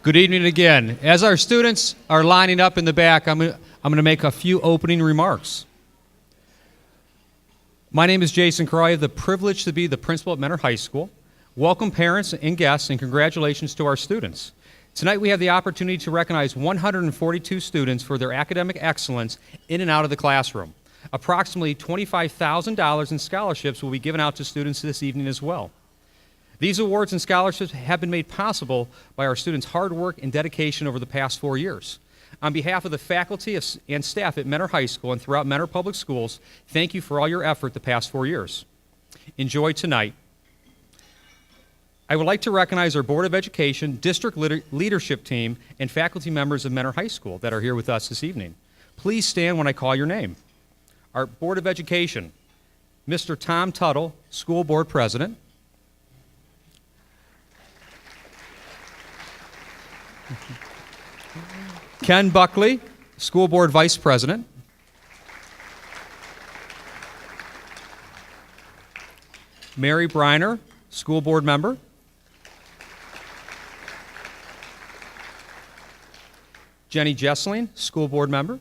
Good evening again. As our students are lining up in the back, I'm going to make a few opening remarks. My name is Jason Croy. I have the privilege to be the principal at Mentor High School. Welcome parents and guests, and congratulations to our students. Tonight we have the opportunity to recognize 142 students for their academic excellence in and out of the classroom. Approximately $25,000 in scholarships will be given out to students this evening as well. These awards and scholarships have been made possible by our students' hard work and dedication over the past 4 years. On behalf of the faculty and staff at Mentor High School and throughout Mentor Public Schools, thank you for all your effort the past 4 years. Enjoy tonight. I would like to recognize our Board of Education, district leadership team, and faculty members of Mentor High School that are here with us this evening. Please stand when I call your name. Our Board of Education, Mr. Tom Tuttle, School Board President. Ken Buckley, School Board Vice President. Mary Briner, School Board Member. Jenny Jessling, School Board Member.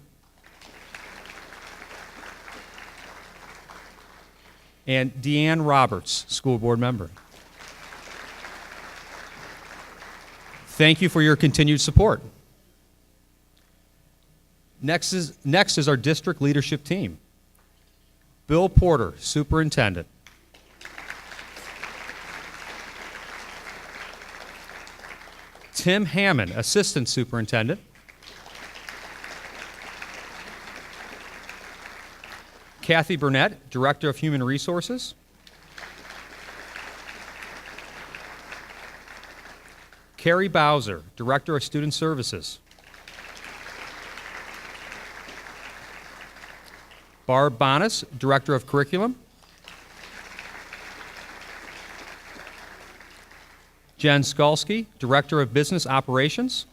And Deanne Roberts, School Board Member. Thank you for your continued support. Next is our district leadership team. Bill Porter, Superintendent. Tim Hammond, Assistant Superintendent. Kathy Burnett, Director of Human Resources. Carrie Bowser, Director of Student Services. Barb Bonas, Director of Curriculum. Jen Skalski, Director of Business Operations.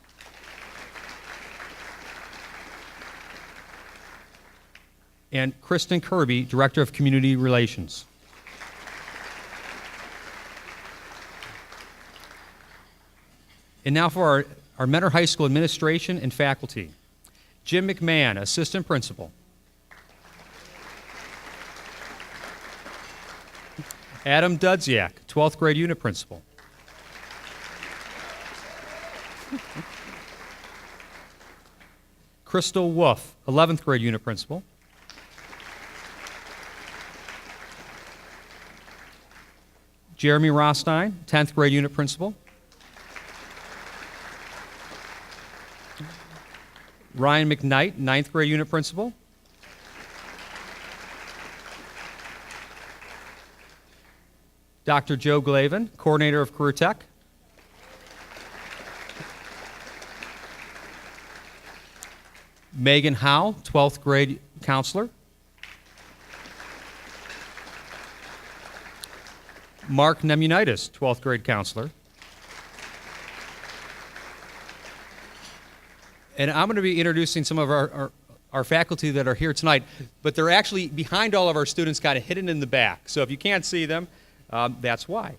And Kristen Kirby, Director of Community Relations. And now for our Mentor High School administration and faculty. Jim McMahon, Assistant Principal. Adam Dudziak, 12th grade unit principal. Crystal Wolf, 11th grade unit principal. Jeremy Rostein, 10th grade unit principal. Ryan McKnight, 9th grade unit principal. Dr. Joe Glavin, Coordinator of Career Tech. Megan Howe, 12th grade counselor. Mark Nemunitis, 12th grade counselor. And I'm going to be introducing some of our faculty that are here tonight, but they're actually behind all of our students, kind of hidden in the back. So if you can't see them, that's why.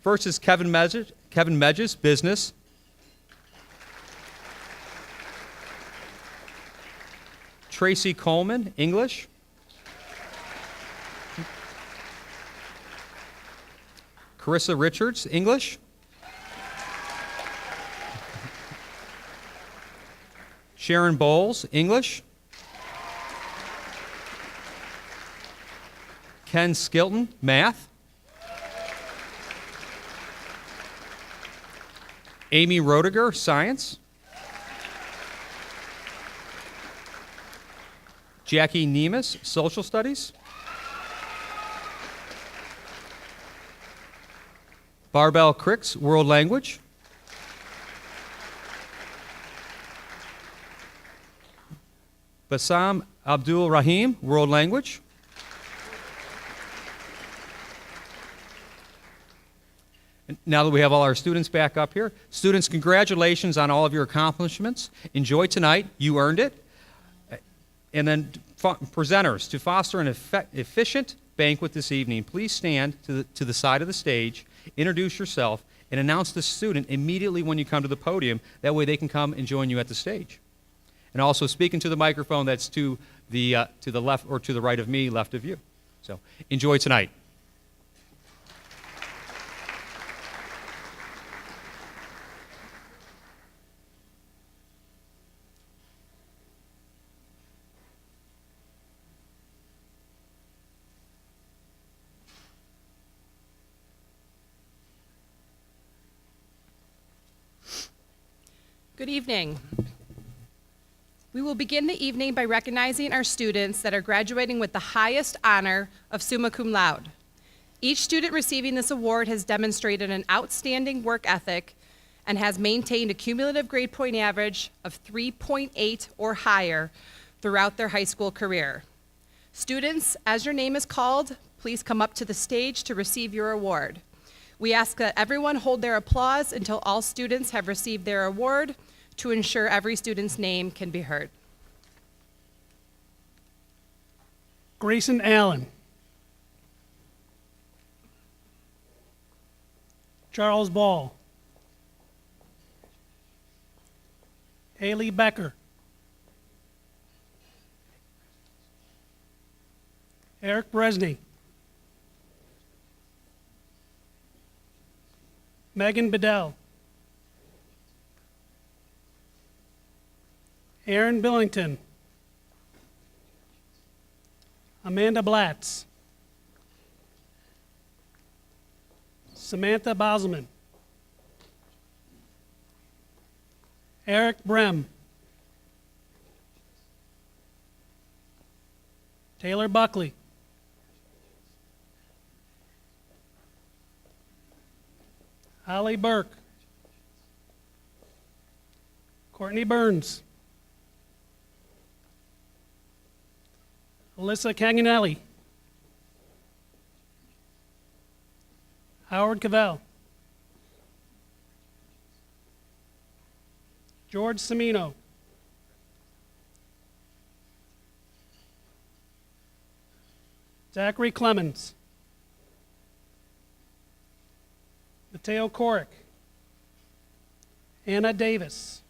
First is Kevin Medges, Business. Tracy Coleman, English. Carissa Richards, English. Sharon Bowles, English. Ken Skilton, Math. Amy Roediger, Science. Jackie Nemus, Social Studies. Barbell Cricks, World Language. Bassam Abdul Rahim, World Language. And now that we have all our students back up here, students, congratulations on all of your accomplishments. Enjoy tonight. You earned it. And then presenters, to foster an efficient banquet this evening, please stand to the side of the stage, introduce yourself, and announce the student immediately when you come to the podium. That way they can come and join you at the stage. And also speak into the microphone that's to the left or to the right of me, left of you. So enjoy tonight. Good evening. We will begin the evening by recognizing our students that are graduating with the highest honor of summa cum laude. Each student receiving this award has demonstrated an outstanding work ethic and has maintained a cumulative grade point average of 3.8 or higher throughout their high school career. Students, as your name is called, please come up to the stage to receive your award. We ask that everyone hold their applause until all students have received their award to ensure every student's name can be heard. Grayson Allen. Charles Ball. Haley Becker. Eric Bresney. Megan Bedell. Aaron Billington. Amanda Blatz. Samantha Bauselman. Eric Brem. Taylor Buckley. Holly Burke. Courtney Burns. Alyssa Caganelli. Howard Cavell. George Semino. Zachary Clemens. Mateo Korick. Anna Davis.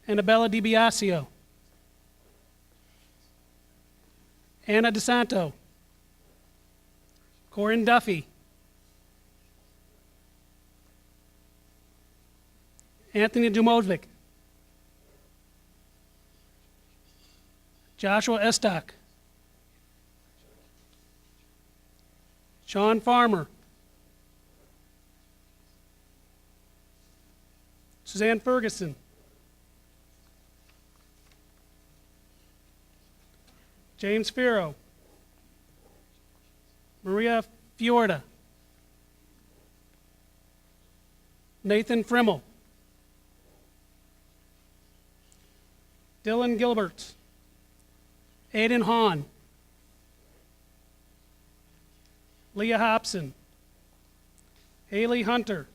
Annabella DiBiasio. Anna DeSanto. Corinne Duffy. Anthony Dumovic. Joshua Estock. Sean Farmer. Suzanne Ferguson. James Firo. Maria Fiorda. Nathan Frimmel. Dylan Gilbert. Aiden Hahn. Leah Hobson. Haley Hunter.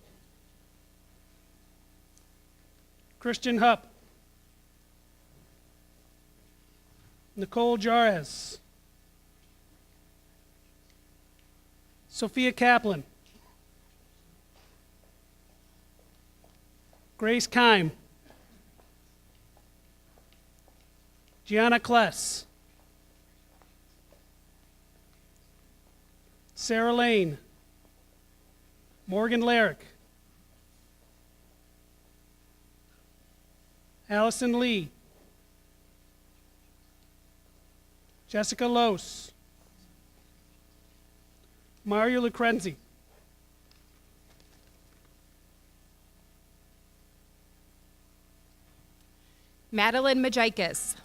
Christian Hupp. Nicole Jarez. Sophia Kaplan. Grace Kime. Gianna Kless. Sarah Lane. Morgan Larrick. Allison Lee. Jessica Lose. Mario Lucrenzi. Madeline Majikis.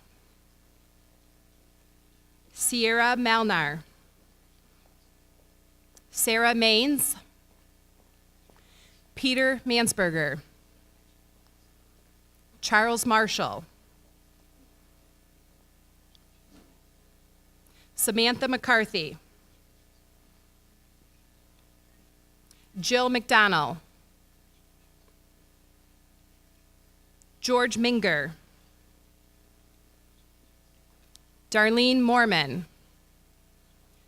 Sierra Malnar. Sarah Maines. Peter Mansberger. Charles Marshall. Samantha McCarthy. Jill McDonnell. George Minger. Darlene Morman.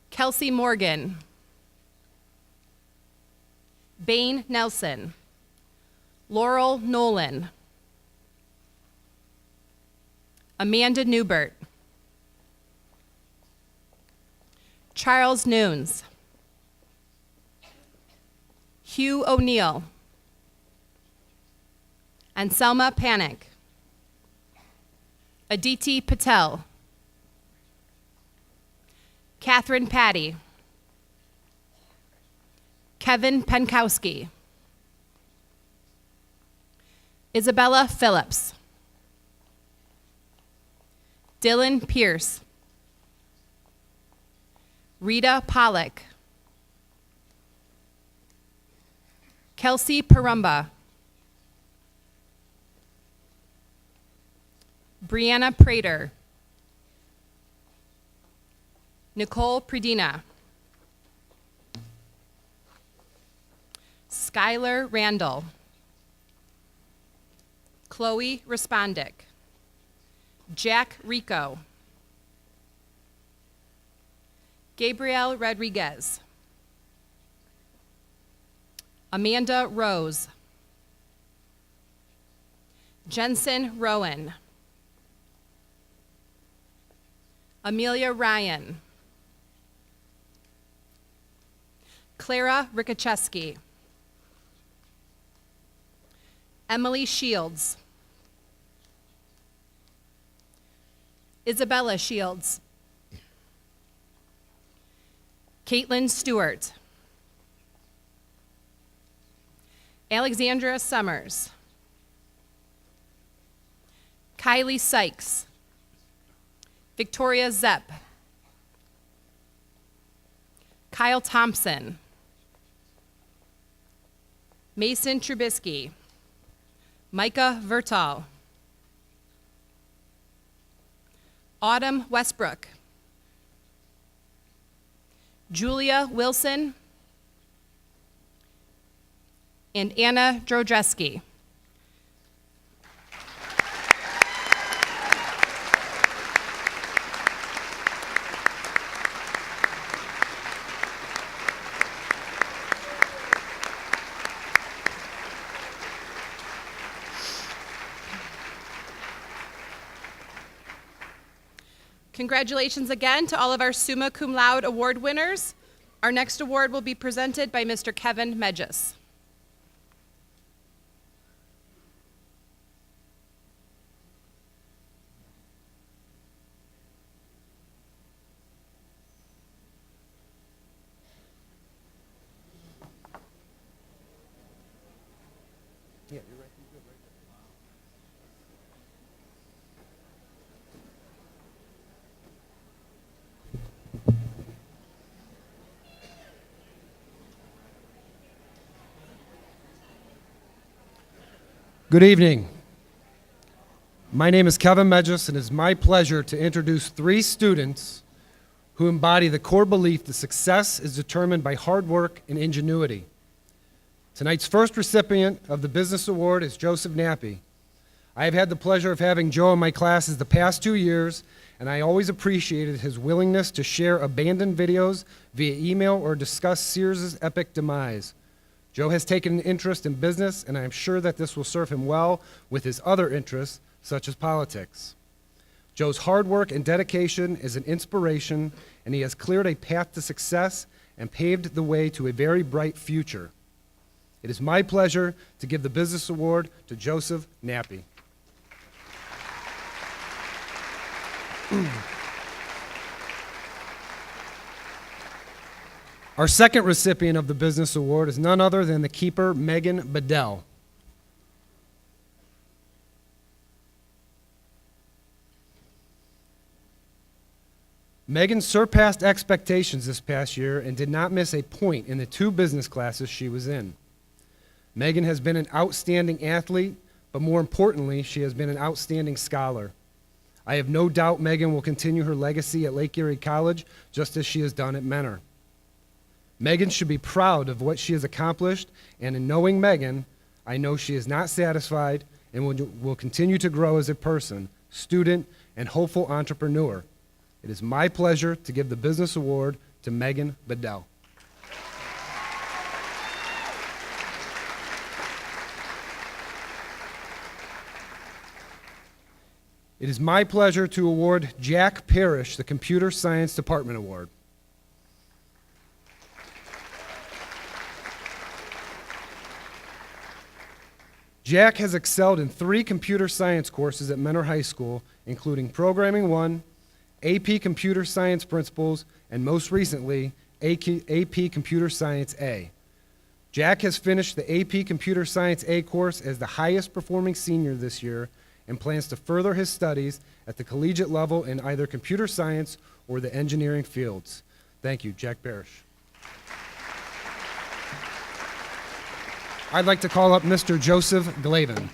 Kelsey Morgan. Bane Nelson, Laurel Nolan, Amanda Newbert, Charles Nunes, Hugh O'Neill, Anselma Panic, Aditi Patel, Catherine Patty, Kevin Penkowski, Isabella Phillips, Dylan Pierce, Rita Pollock, Kelsey Parumba, Brianna Prater, Nicole Predina, Skylar Randall, Chloe Respondic, Jack Rico, Gabriel Rodriguez, Amanda Rose, Jensen Rowan, Amelia Ryan, Clara Rikacheski, Emily Shields, Isabella Shields, Caitlin Stewart, Alexandra Summers, Kylie Sykes, Victoria Zepp, Kyle Thompson, Mason Trubisky, Micah Vertal, Autumn Westbrook, Julia Wilson, and Anna Drodreski. Congratulations again to all of our Summa Cum Laude Award winners. Our next award will be presented by Mr. Kevin Medges. Good evening. My name is Kevin Medges, and it is my pleasure to introduce 3 students who embody the core belief that success is determined by hard work and ingenuity. Tonight's first recipient of the Business Award is Joseph Nappy. I have had the pleasure of having Joe in my classes the past 2 years, and I always appreciated his willingness to share abandoned videos via email or discuss Sears' epic demise. Joe has taken an interest in business, and I am sure that this will serve him well with his other interests, such as politics. Joe's hard work and dedication is an inspiration, and he has cleared a path to success and paved the way to a very bright future. It is my pleasure to give the Business Award to Joseph Nappy. Our second recipient of the Business Award is none other than the keeper, Megan Bedell. Megan surpassed expectations this past year and did not miss a point in the 2 business classes she was in. Megan has been an outstanding athlete, but more importantly, she has been an outstanding scholar. I have no doubt Megan will continue her legacy at Lake Erie College just as she has done at Mentor. Megan should be proud of what she has accomplished, and in knowing Megan, I know she is not satisfied and will continue to grow as a person, student, and hopeful entrepreneur. It is my pleasure to give the Business Award to Megan Bedell. It is my pleasure to award Jack Parrish the Computer Science Department Award. Jack has excelled in 3 computer science courses at Mentor High School, including Programming 1, AP Computer Science Principles, and most recently, AP Computer Science A. Jack has finished the AP Computer Science A course as the highest performing senior this year and plans to further his studies at the collegiate level in either computer science or the engineering fields. Thank you, Jack Parrish. I'd like to call up Mr. Joseph Glavin.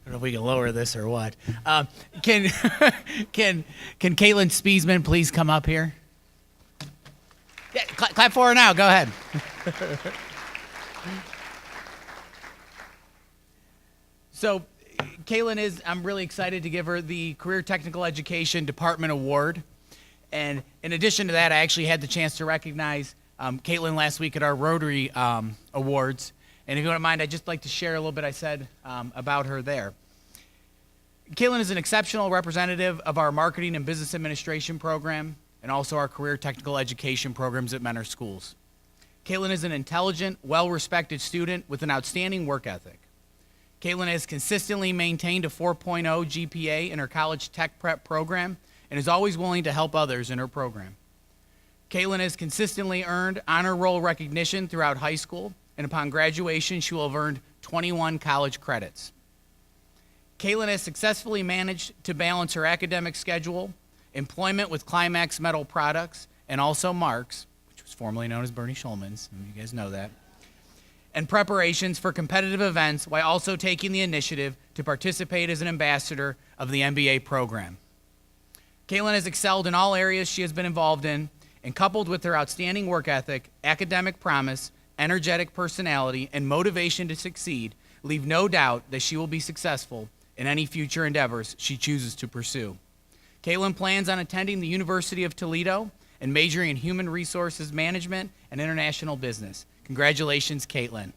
I don't know if we can lower this or what. Can can Caitlin Spiesman please come up here? Yeah, clap for her now. Go ahead. So, Caitlin I'm really excited to give her the Career Technical Education Department Award. And in addition to that, I actually had the chance to recognize Caitlin last week at our Rotary Awards. And if you don't mind, I'd just like to share a little bit I said about her there. Caitlin is an exceptional representative of our Marketing and Business Administration program and also our Career Technical Education programs at Mentor Schools. Caitlin is an intelligent, well-respected student with an outstanding work ethic. Caitlin has consistently maintained a 4.0 GPA in her college tech prep program and is always willing to help others in her program. Caitlin has consistently earned honor roll recognition throughout high school, and upon graduation, she will have earned 21 college credits. Caitlin has successfully managed to balance her academic schedule, employment with Climax Metal Products, and also Marks, which was formerly known as Bernie Schulman's, and you guys know that, and preparations for competitive events while also taking the initiative to participate as an ambassador of the MBA program. Caitlin has excelled in all areas she has been involved in, and coupled with her outstanding work ethic, academic promise, energetic personality, and motivation to succeed, leave no doubt that she will be successful in any future endeavors she chooses to pursue. Caitlin plans on attending the University of Toledo and majoring in Human Resources Management and International Business. Congratulations, Caitlin.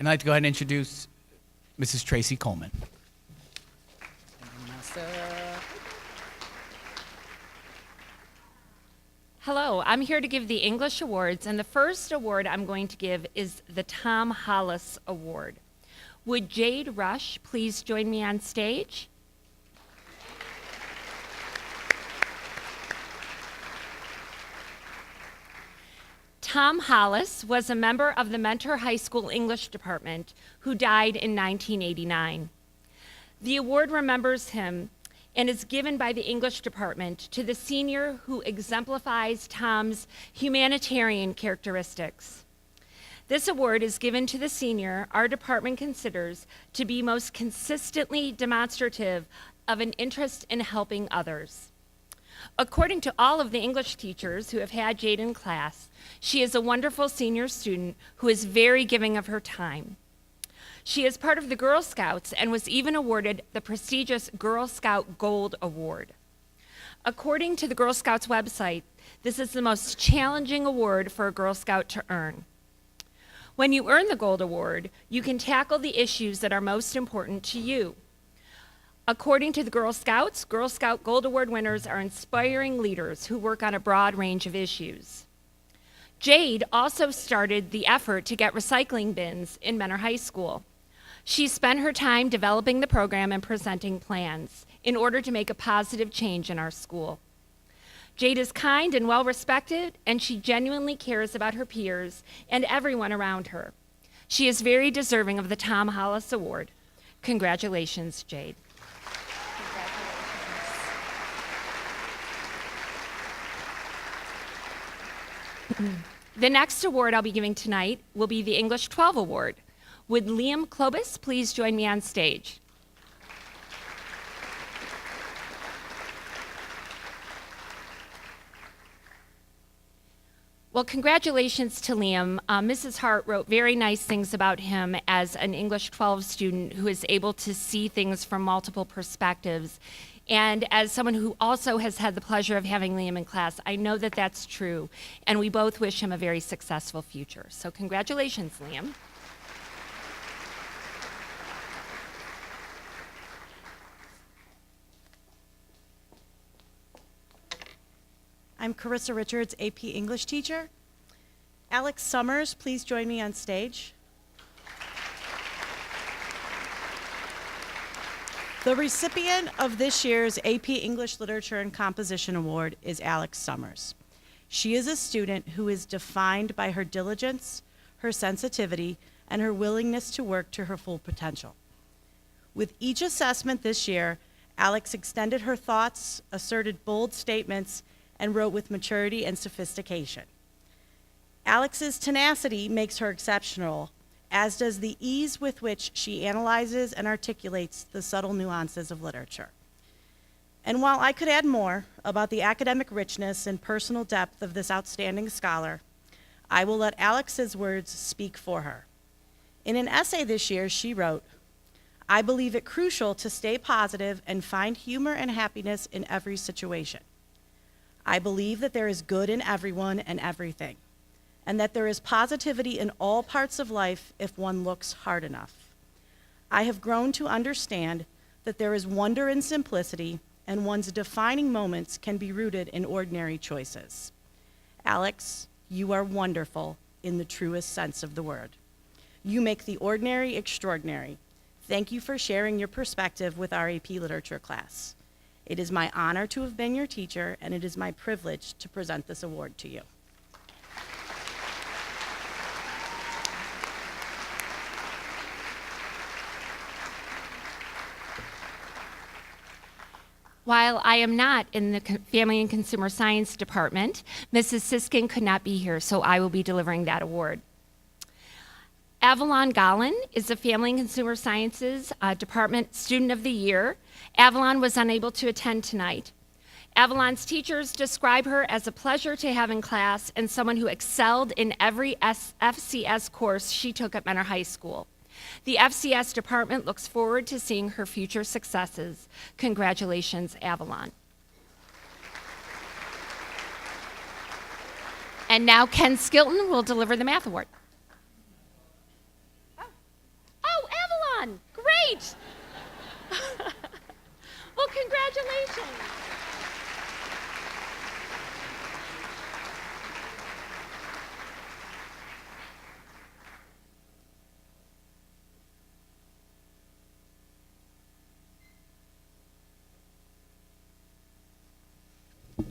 And I'd like to go ahead and introduce Mrs. Tracy Coleman. Hello, I'm here to give the English awards, and the first award I'm going to give is the Tom Hollis Award. Would Jade Rush please join me on stage? Tom Hollis was a member of the Mentor High School English department who died in 1989. The award remembers him and is given by the English department to the senior who exemplifies Tom's humanitarian characteristics. This award is given to the senior our department considers to be most consistently demonstrative of an interest in helping others. According to all of the English teachers who have had Jade in class, she is a wonderful senior student who is very giving of her time. She is part of the Girl Scouts and was even awarded the prestigious Girl Scout Gold Award. According to the Girl Scouts website, this is the most challenging award for a Girl Scout to earn. When you earn the Gold Award, you can tackle the issues that are most important to you. According to the Girl Scouts, Girl Scout Gold Award winners are inspiring leaders who work on a broad range of issues. Jade also started the effort to get recycling bins in Mentor High School. She spent her time developing the program and presenting plans in order to make a positive change in our school. Jade is kind and well-respected, and she genuinely cares about her peers and everyone around her. She is very deserving of the Tom Hollis Award. Congratulations, Jade. The next award I'll be giving tonight will be the English 12 Award. Would Liam Klobus please join me on stage? Well, congratulations to Liam. Mrs. Hart wrote very nice things about him as an English 12 student who is able to see things from multiple perspectives. And as someone who also has had the pleasure of having Liam in class, I know that that's true. And we both wish him a very successful future. So congratulations, Liam. I'm Carissa Richards, AP English teacher. Alex Summers, please join me on stage. The recipient of this year's AP English Literature and Composition Award is Alex Summers. She is a student who is defined by her diligence, her sensitivity, and her willingness to work to her full potential. With each assessment this year, Alex extended her thoughts, asserted bold statements, and wrote with maturity and sophistication. Alex's tenacity makes her exceptional, as does the ease with which she analyzes and articulates the subtle nuances of literature. And while I could add more about the academic richness and personal depth of this outstanding scholar, I will let Alex's words speak for her. In an essay this year, she wrote, "I believe it crucial to stay positive and find humor and happiness in every situation. I believe that there is good in everyone and everything, and that there is positivity in all parts of life if one looks hard enough. I have grown to understand that there is wonder in simplicity, and one's defining moments can be rooted in ordinary choices. Alex, you are wonderful in the truest sense of the word. You make the ordinary extraordinary. Thank you for sharing your perspective with our AP Literature class. It is my honor to have been your teacher, and it is my privilege to present this award to you." While I am not in the Family and Consumer Science Department, Mrs. Siskin could not be here, so I will be delivering that award. Avalon Gollin is the Family and Consumer Sciences Department Student of the Year. Avalon was unable to attend tonight. Avalon's teachers describe her as a pleasure to have in class and someone who excelled in every FCS course she took at Mentor High School. The FCS department looks forward to seeing her future successes. Congratulations, Avalon. And now Ken Skilton will deliver the math award. Oh, Avalon, great. Well, congratulations.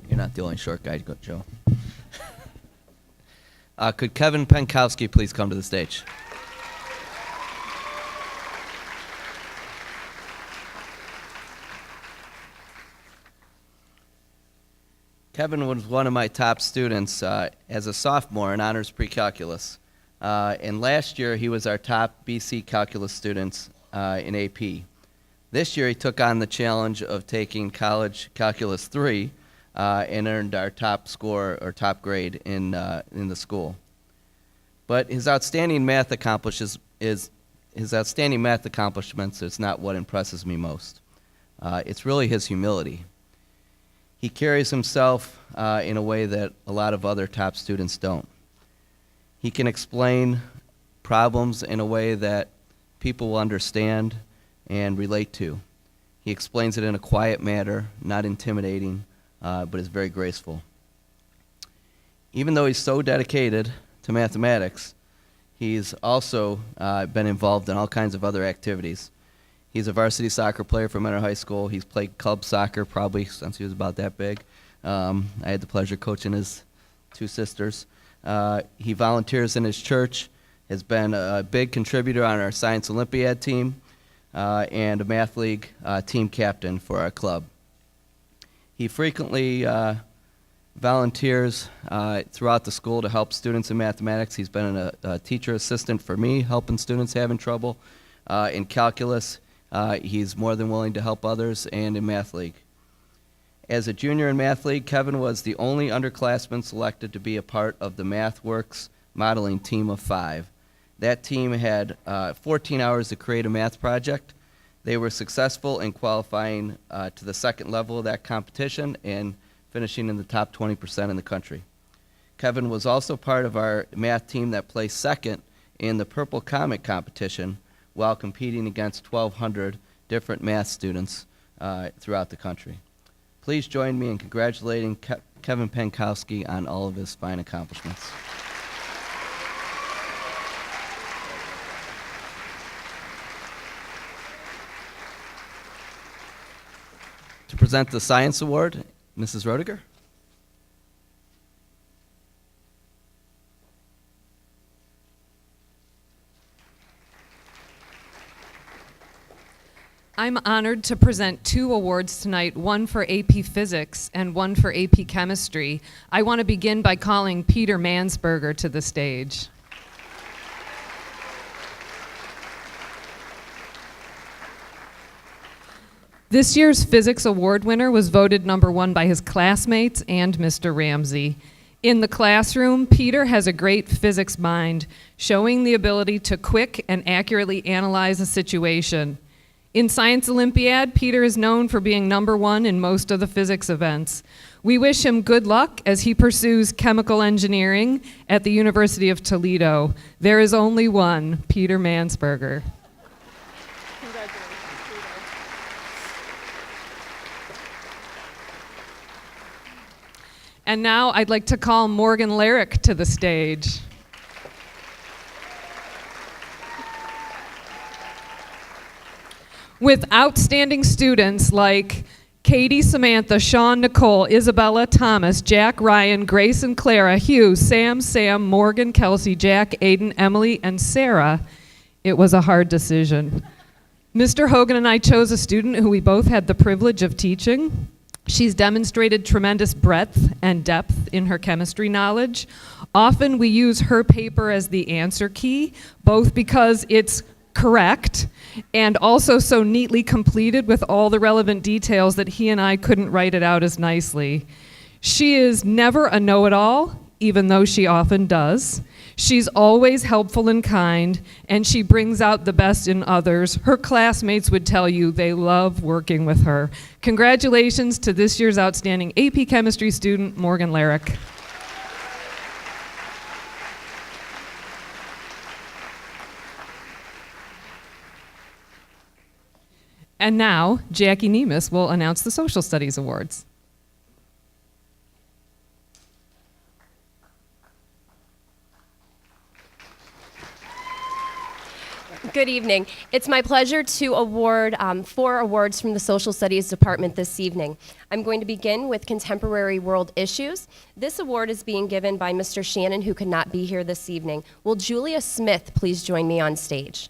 You're not the only short guy, Joe. Could Kevin Penkowski please come to the stage? Kevin was one of my top students as a sophomore in honors pre-calculus. And last year, he was our top BC calculus student in AP. This year, he took on the challenge of taking college calculus 3 and earned our top score or top grade in the school. But his outstanding math accomplishments is not what impresses me most. It's really his humility. He carries himself in a way that a lot of other top students don't. He can explain problems in a way that people will understand and relate to. He explains it in a quiet manner, not intimidating, but is very graceful. Even though he's so dedicated to mathematics, he's also been involved in all kinds of other activities. He's a varsity soccer player for Mentor High School. He's played club soccer probably since he was about that big. I had the pleasure of coaching his two sisters. He volunteers in his church, has been a big contributor on our Science Olympiad team, and a math league team captain for our club. He frequently volunteers throughout the school to help students in mathematics. He's been a teacher assistant for me, helping students having trouble. In calculus, he's more than willing to help others, and in math league. As a junior in Math League, Kevin was the only underclassman selected to be a part of the MathWorks modeling team of 5. That team had 14 hours to create a math project. They were successful in qualifying to the second level of that competition and finishing in the top 20% in the country. Kevin was also part of our math team that placed second in the Purple Comic competition while competing against 1,200 different math students throughout the country. Please join me in congratulating Kevin Pankowski on all of his fine accomplishments. To present the Science Award, Mrs. Roediger. I'm honored to present 2 awards tonight, one for AP Physics and one for AP Chemistry. I want to begin by calling Peter Mansberger to the stage. This year's Physics Award winner was voted number 1 by his classmates and Mr. Ramsey. In the classroom, Peter has a great physics mind, showing the ability to quick and accurately analyze a situation. In Science Olympiad, Peter is known for being number 1 in most of the physics events. We wish him good luck as he pursues chemical engineering at the University of Toledo. There is only one, Peter Mansberger. And now I'd like to call Morgan Larrick to the stage. With outstanding students like Katie, Samantha, Sean, Nicole, Isabella, Thomas, Jack, Ryan, Grace, and Clara, Hugh, Sam, Morgan, Kelsey, Jack, Aiden, Emily, and Sarah, it was a hard decision. Mr. Hogan and I chose a student who we both had the privilege of teaching. She's demonstrated tremendous breadth and depth in her chemistry knowledge. Often we use her paper as the answer key, both because it's correct and also so neatly completed with all the relevant details that he and I couldn't write it out as nicely. She is never a know-it-all, even though she often does. She's always helpful and kind, and she brings out the best in others. Her classmates would tell you they love working with her. Congratulations to this year's outstanding AP Chemistry student, Morgan Larrick. And now, Jackie Nemus will announce the Social Studies Awards. Good evening. It's my pleasure to award 4 awards from the Social Studies Department this evening. I'm going to begin with Contemporary World Issues. This award is being given by Mr. Shannon, who could not be here this evening. Will Julia Smith please join me on stage?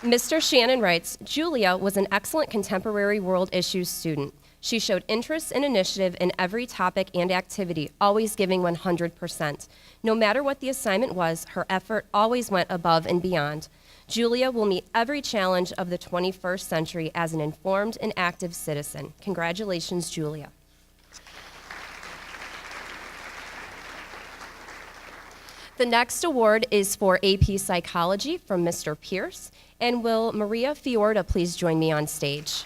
Mr. Shannon writes, Julia was an excellent contemporary world issues student. She showed interest and initiative in every topic and activity, always giving 100%. No matter what the assignment was, her effort always went above and beyond. Julia will meet every challenge of the 21st century as an informed and active citizen. Congratulations, Julia. The next award is for AP Psychology from Mr. Pierce. And will Maria Fiorda please join me on stage?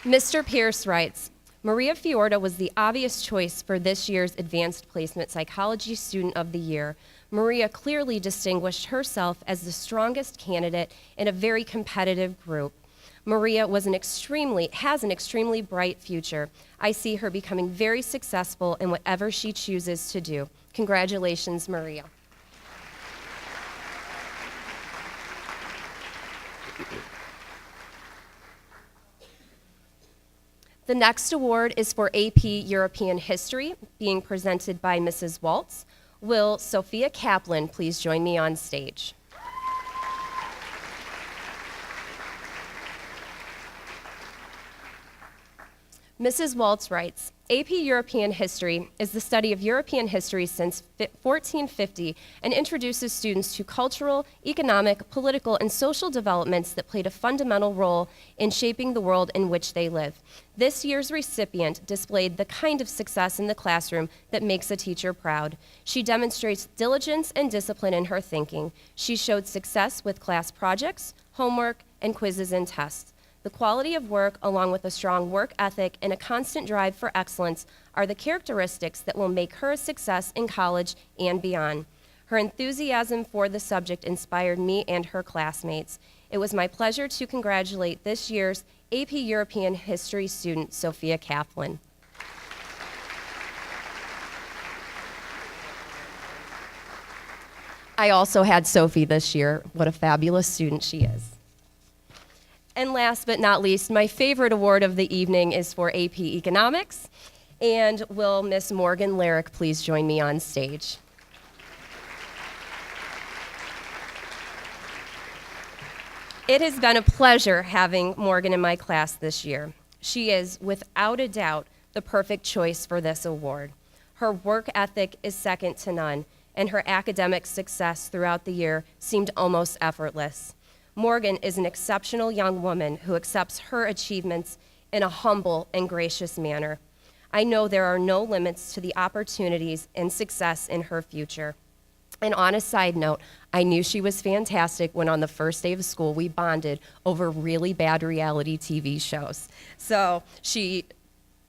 Mr. Pierce writes, Maria Fiorda was the obvious choice for this year's Advanced Placement Psychology Student of the Year. Maria clearly distinguished herself as the strongest candidate in a very competitive group. Maria has an extremely bright future. I see her becoming very successful in whatever she chooses to do. Congratulations, Maria. The next award is for AP European History, being presented by Mrs. Waltz. Will Sophia Kaplan please join me on stage? Mrs. Waltz writes, AP European History is the study of European history since 1450 and introduces students to cultural, economic, political, and social developments that played a fundamental role in shaping the world in which they live. This year's recipient displayed the kind of success in the classroom that makes a teacher proud. She demonstrates diligence and discipline in her thinking. She showed success with class projects, homework, and quizzes and tests. The quality of work, along with a strong work ethic and a constant drive for excellence, are the characteristics that will make her a success in college and beyond. Her enthusiasm for the subject inspired me and her classmates. It was my pleasure to congratulate this year's AP European History student, Sophia Kaplan. I also had Sophie this year. What a fabulous student she is. And last but not least, my favorite award of the evening is for AP Economics. And will Miss Morgan Larrick please join me on stage? It has been a pleasure having Morgan in my class this year. She is, without a doubt, the perfect choice for this award. Her work ethic is second to none, and her academic success throughout the year seemed almost effortless. Morgan is an exceptional young woman who accepts her achievements in a humble and gracious manner. I know there are no limits to the opportunities and success in her future. And on a side note, I knew she was fantastic when on the first day of school we bonded over really bad reality TV shows. So she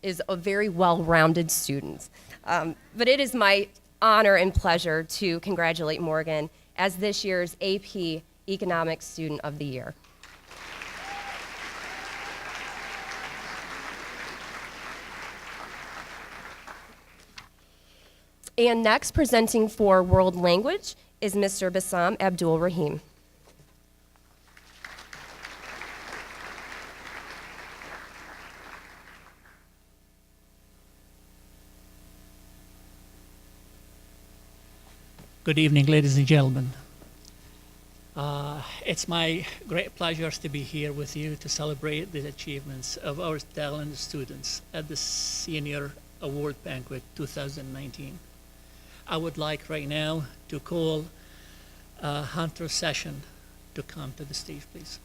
is a very well-rounded student. But it is my honor and pleasure to congratulate Morgan as this year's AP Economics Student of the Year. And next, presenting for World Language is Mr. Bassam Abdul Rahim. Good evening, ladies and gentlemen. It's my great pleasure to be here with you to celebrate the achievements of our talented students at the Senior Award Banquet 2019. I would like right now to call Hunter Session to come to the stage, please.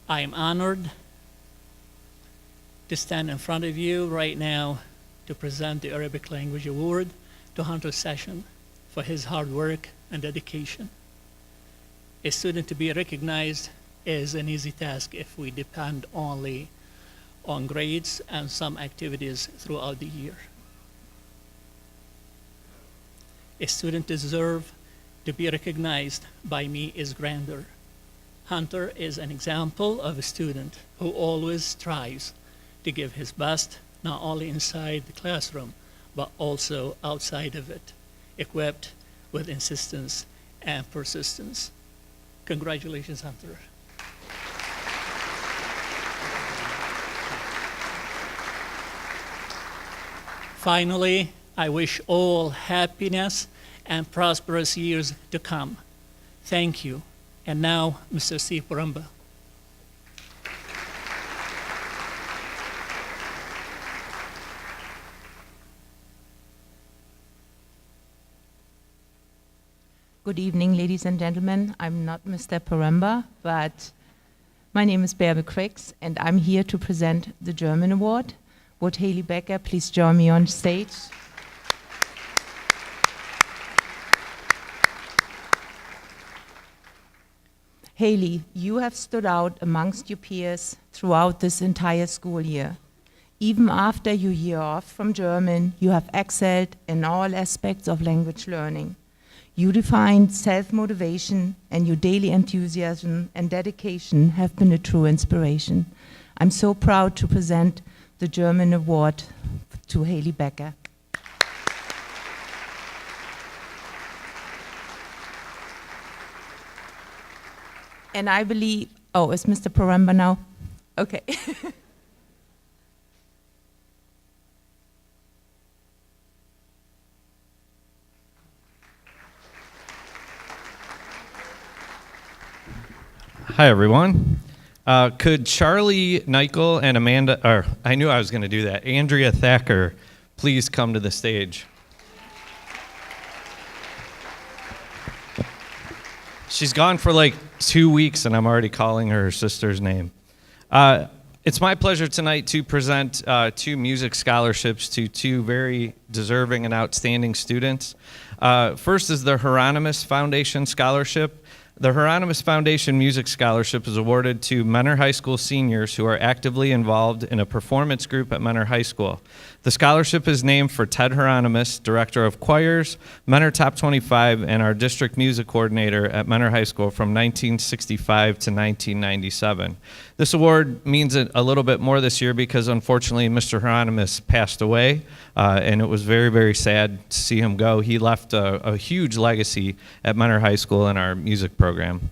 I am honored to stand in front of you right now to present the Arabic Language Award to Hunter Session for his hard work and dedication. A student to be recognized is an easy task if we depend only on grades and some activities throughout the year. A student deserves to be recognized by me is grander. Hunter is an example of a student who always strives to give his best, not only inside the classroom, but also outside of it, equipped with insistence and persistence. Congratulations, Hunter. Finally, I wish all happiness and prosperous years to come. Thank you. And now, Mr. Steve Porumba. Good evening, ladies and gentlemen. I'm not Mr. Porumba, but my name is Bärbe Crix, and I'm here to present the German Award. Would Haley Becker please join me on stage? Haley, you have stood out amongst your peers throughout this entire school year. Even after your year off from German, you have excelled in all aspects of language learning. You defined self-motivation, and your daily enthusiasm and dedication have been a true inspiration. I'm so proud to present the German Award to Haley Becker. And I believe, oh, is Mr. Porumba now? Okay. Hi, everyone. Could Charlie Nichol and I knew I was going to do that, Andrea Thacker, please come to the stage? She's gone for like 2 weeks, and I'm already calling her sister's name. It's my pleasure tonight to present 2 music scholarships to 2 very deserving and outstanding students. First is the Hieronymus Foundation Scholarship. The Hieronymus Foundation Music Scholarship is awarded to Mentor High School seniors who are actively involved in a performance group at Mentor High School. The scholarship is named for Ted Hieronymus, Director of Choirs, Mentor Top 25, and our District Music Coordinator at Mentor High School from 1965 to 1997. This award means a little bit more this year because unfortunately Mr. Hieronymus passed away, and it was very, very sad to see him go. He left a huge legacy at Mentor High School in our music program.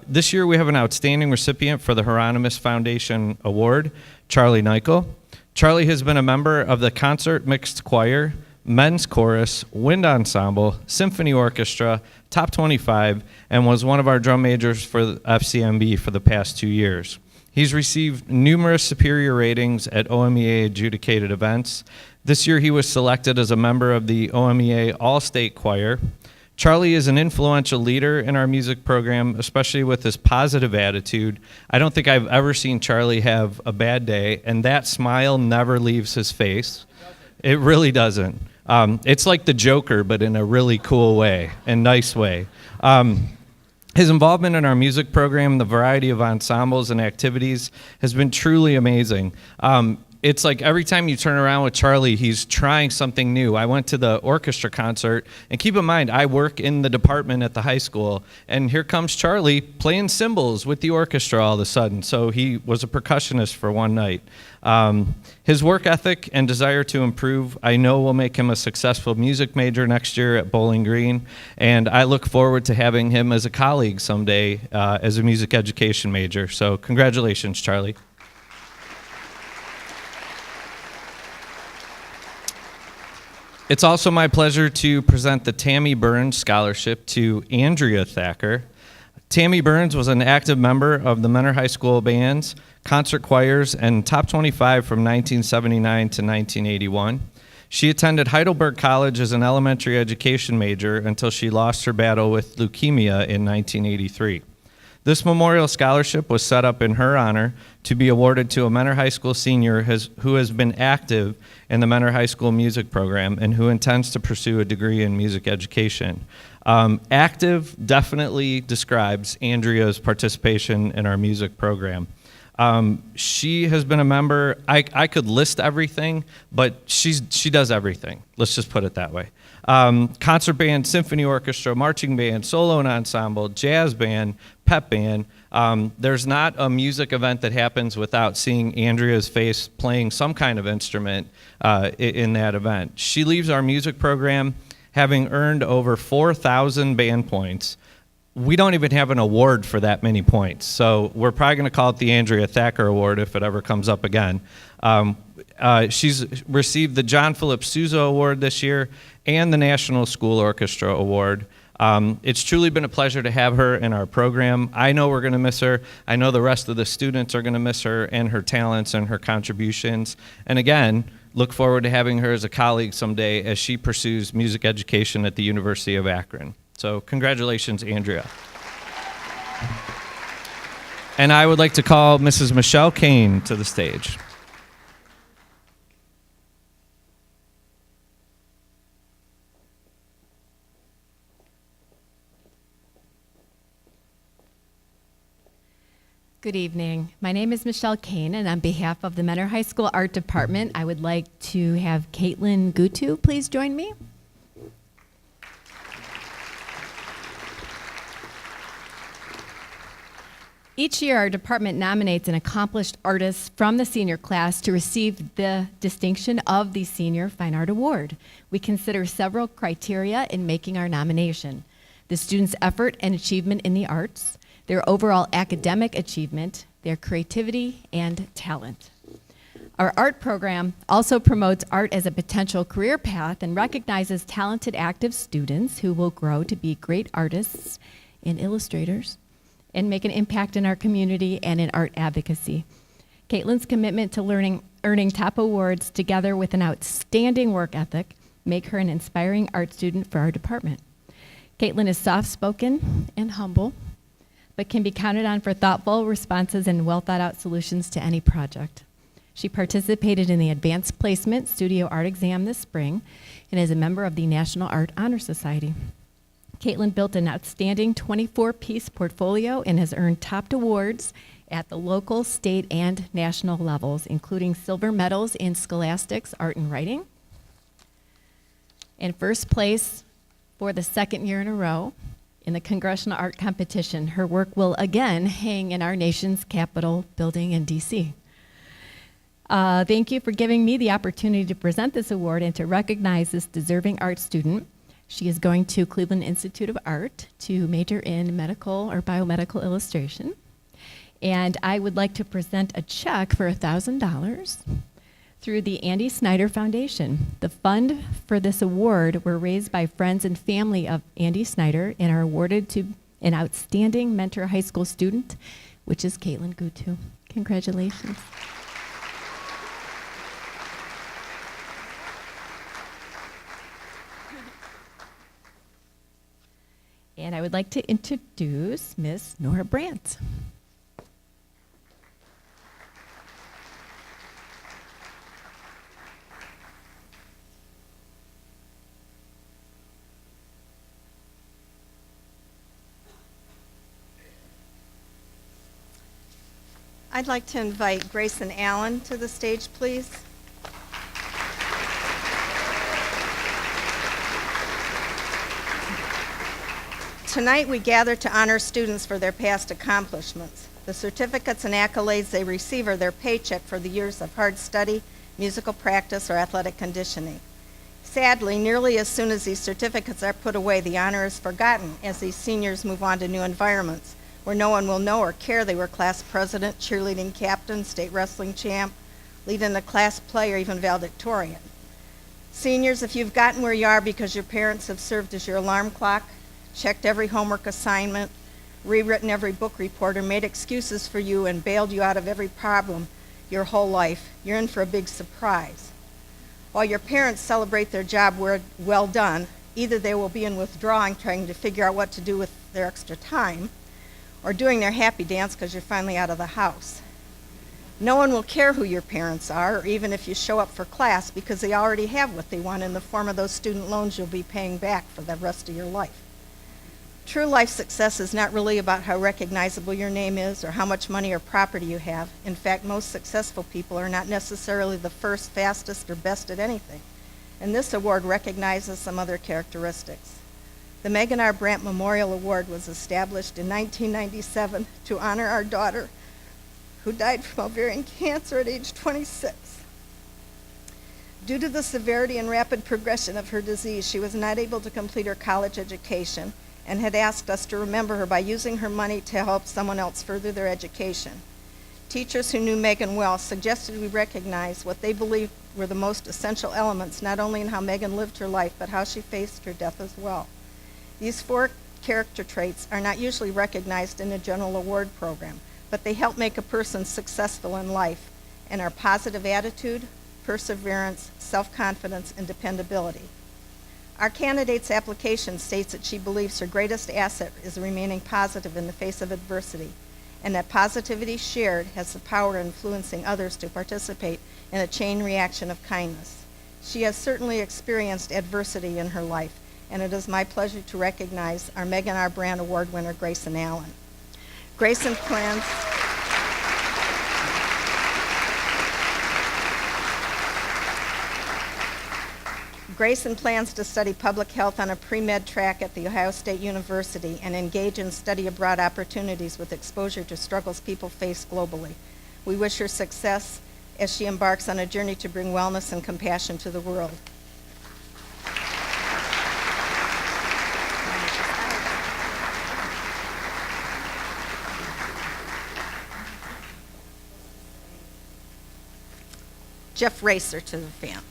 This year we have an outstanding recipient for the Hieronymus Foundation Award, Charlie Nichol. Charlie has been a member of the Concert Mixed Choir, Men's Chorus, Wind Ensemble, Symphony Orchestra, Top 25, and was one of our drum majors for the FCMB for the past 2 years. He's received numerous superior ratings at OMEA adjudicated events. This year he was selected as a member of the OMEA All-State Choir. Charlie is an influential leader in our music program, especially with his positive attitude. I don't think I've ever seen Charlie have a bad day, and that smile never leaves his face. It really doesn't. It's like the Joker, but in a really cool way and nice way. His involvement in our music program, the variety of ensembles and activities, has been truly amazing. It's like every time you turn around with Charlie, he's trying something new. I went to the orchestra concert, and keep in mind, I work in the department at the high school, and here comes Charlie playing cymbals with the orchestra all of a sudden. So he was a percussionist for one night. His work ethic and desire to improve, I know, will make him a successful music major next year at Bowling Green, and I look forward to having him as a colleague someday as a music education major. So congratulations, Charlie. It's also my pleasure to present the Tammy Burns Scholarship to Andrea Thacker. Tammy Burns was an active member of the Mentor High School bands, concert choirs, and Top 25 from 1979 to 1981. She attended Heidelberg College as an elementary education major until she lost her battle with leukemia in 1983. This memorial scholarship was set up in her honor to be awarded to a Mentor High School senior who has been active in the Mentor High School music program and who intends to pursue a degree in music education. Active definitely describes Andrea's participation in our music program. She has been a member, I could list everything, but she does everything. Let's just put it that way. Concert band, symphony orchestra, marching band, solo and ensemble, jazz band, pep band. There's not a music event that happens without seeing Andrea's face playing some kind of instrument in that event. She leaves our music program having earned over 4,000 band points. We don't even have an award for that many points, so we're probably going to call it the Andrea Thacker Award if it ever comes up again. She's received the John Philip Sousa Award this year and the National School Orchestra Award. It's truly been a pleasure to have her in our program. I know we're going to miss her. I know the rest of the students are going to miss her and her talents and her contributions. And again, look forward to having her as a colleague someday as she pursues music education at the University of Akron. So congratulations, Andrea. And I would like to call Mrs. Michelle Kane to the stage. Good evening. My name is Michelle Kane, and on behalf of the Mentor High School Art Department, I would like to have Caitlin Gutu please join me. Each year, our department nominates an accomplished artist from the senior class to receive the distinction of the Senior Fine Art Award. We consider several criteria in making our nomination: the student's effort and achievement in the arts, their overall academic achievement, their creativity, and talent. Our art program also promotes art as a potential career path and recognizes talented active students who will grow to be great artists and illustrators and make an impact in our community and in art advocacy. Caitlin's commitment to earning top awards together with an outstanding work ethic make her an inspiring art student for our department. Caitlin is soft-spoken and humble, but can be counted on for thoughtful responses and well-thought-out solutions to any project. She participated in the Advanced Placement Studio Art Exam this spring and is a member of the National Art Honor Society. Caitlin built an outstanding 24-piece portfolio and has earned top awards at the local, state, and national levels, including silver medals in Scholastics, Art and Writing, and first place for the second year in a row in the Congressional Art Competition. Her work will again hang in our nation's Capitol building in D.C. Thank you for giving me the opportunity to present this award and to recognize this deserving art student. She is going to Cleveland Institute of Art to major in medical or biomedical illustration. And I would like to present a check for $1,000 through the Andy Snyder Foundation. The fund for this award were raised by friends and family of Andy Snyder and are awarded to an outstanding Mentor High School student, which is Caitlin Gutu. Congratulations. And I would like to introduce Miss Nora Brandt. I'd like to invite Grayson Allen to the stage, please. Tonight we gather to honor students for their past accomplishments. The certificates and accolades they receive are their paycheck for the years of hard study, musical practice, or athletic conditioning. Sadly, nearly as soon as these certificates are put away, the honor is forgotten as these seniors move on to new environments where no one will know or care they were class president, cheerleading captain, state wrestling champ, lead in a class play, or even valedictorian. Seniors, if you've gotten where you are because your parents have served as your alarm clock, checked every homework assignment, rewritten every book report, or made excuses for you and bailed you out of every problem your whole life, you're in for a big surprise. While your parents celebrate their job well done, either they will be in withdrawing trying to figure out what to do with their extra time, or doing their happy dance because you're finally out of the house. No one will care who your parents are, or even if you show up for class, because they already have what they want in the form of those student loans you'll be paying back for the rest of your life. True life success is not really about how recognizable your name is or how much money or property you have. In fact, most successful people are not necessarily the first, fastest, or best at anything. And this award recognizes some other characteristics. The Megan R. Brandt Memorial Award was established in 1997 to honor our daughter, who died from ovarian cancer at age 26. Due to the severity and rapid progression of her disease, she was not able to complete her college education and had asked us to remember her by using her money to help someone else further their education. Teachers who knew Megan well suggested we recognize what they believed were the most essential elements, not only in how Megan lived her life, but how she faced her death as well. These 4 character traits are not usually recognized in a general award program, but they help make a person successful in life and are positive attitude, perseverance, self-confidence, and dependability. Our candidate's application states that she believes her greatest asset is remaining positive in the face of adversity, and that positivity shared has the power of influencing others to participate in a chain reaction of kindness. She has certainly experienced adversity in her life, and it is my pleasure to recognize our Megan R. Brandt Award winner, Grayson Allen. Grayson plans to study public health on a pre-med track at The Ohio State University and engage in study abroad opportunities with exposure to struggles people face globally. We wish her success as she embarks on a journey to bring wellness and compassion to the world. Jeff Racer to the fan.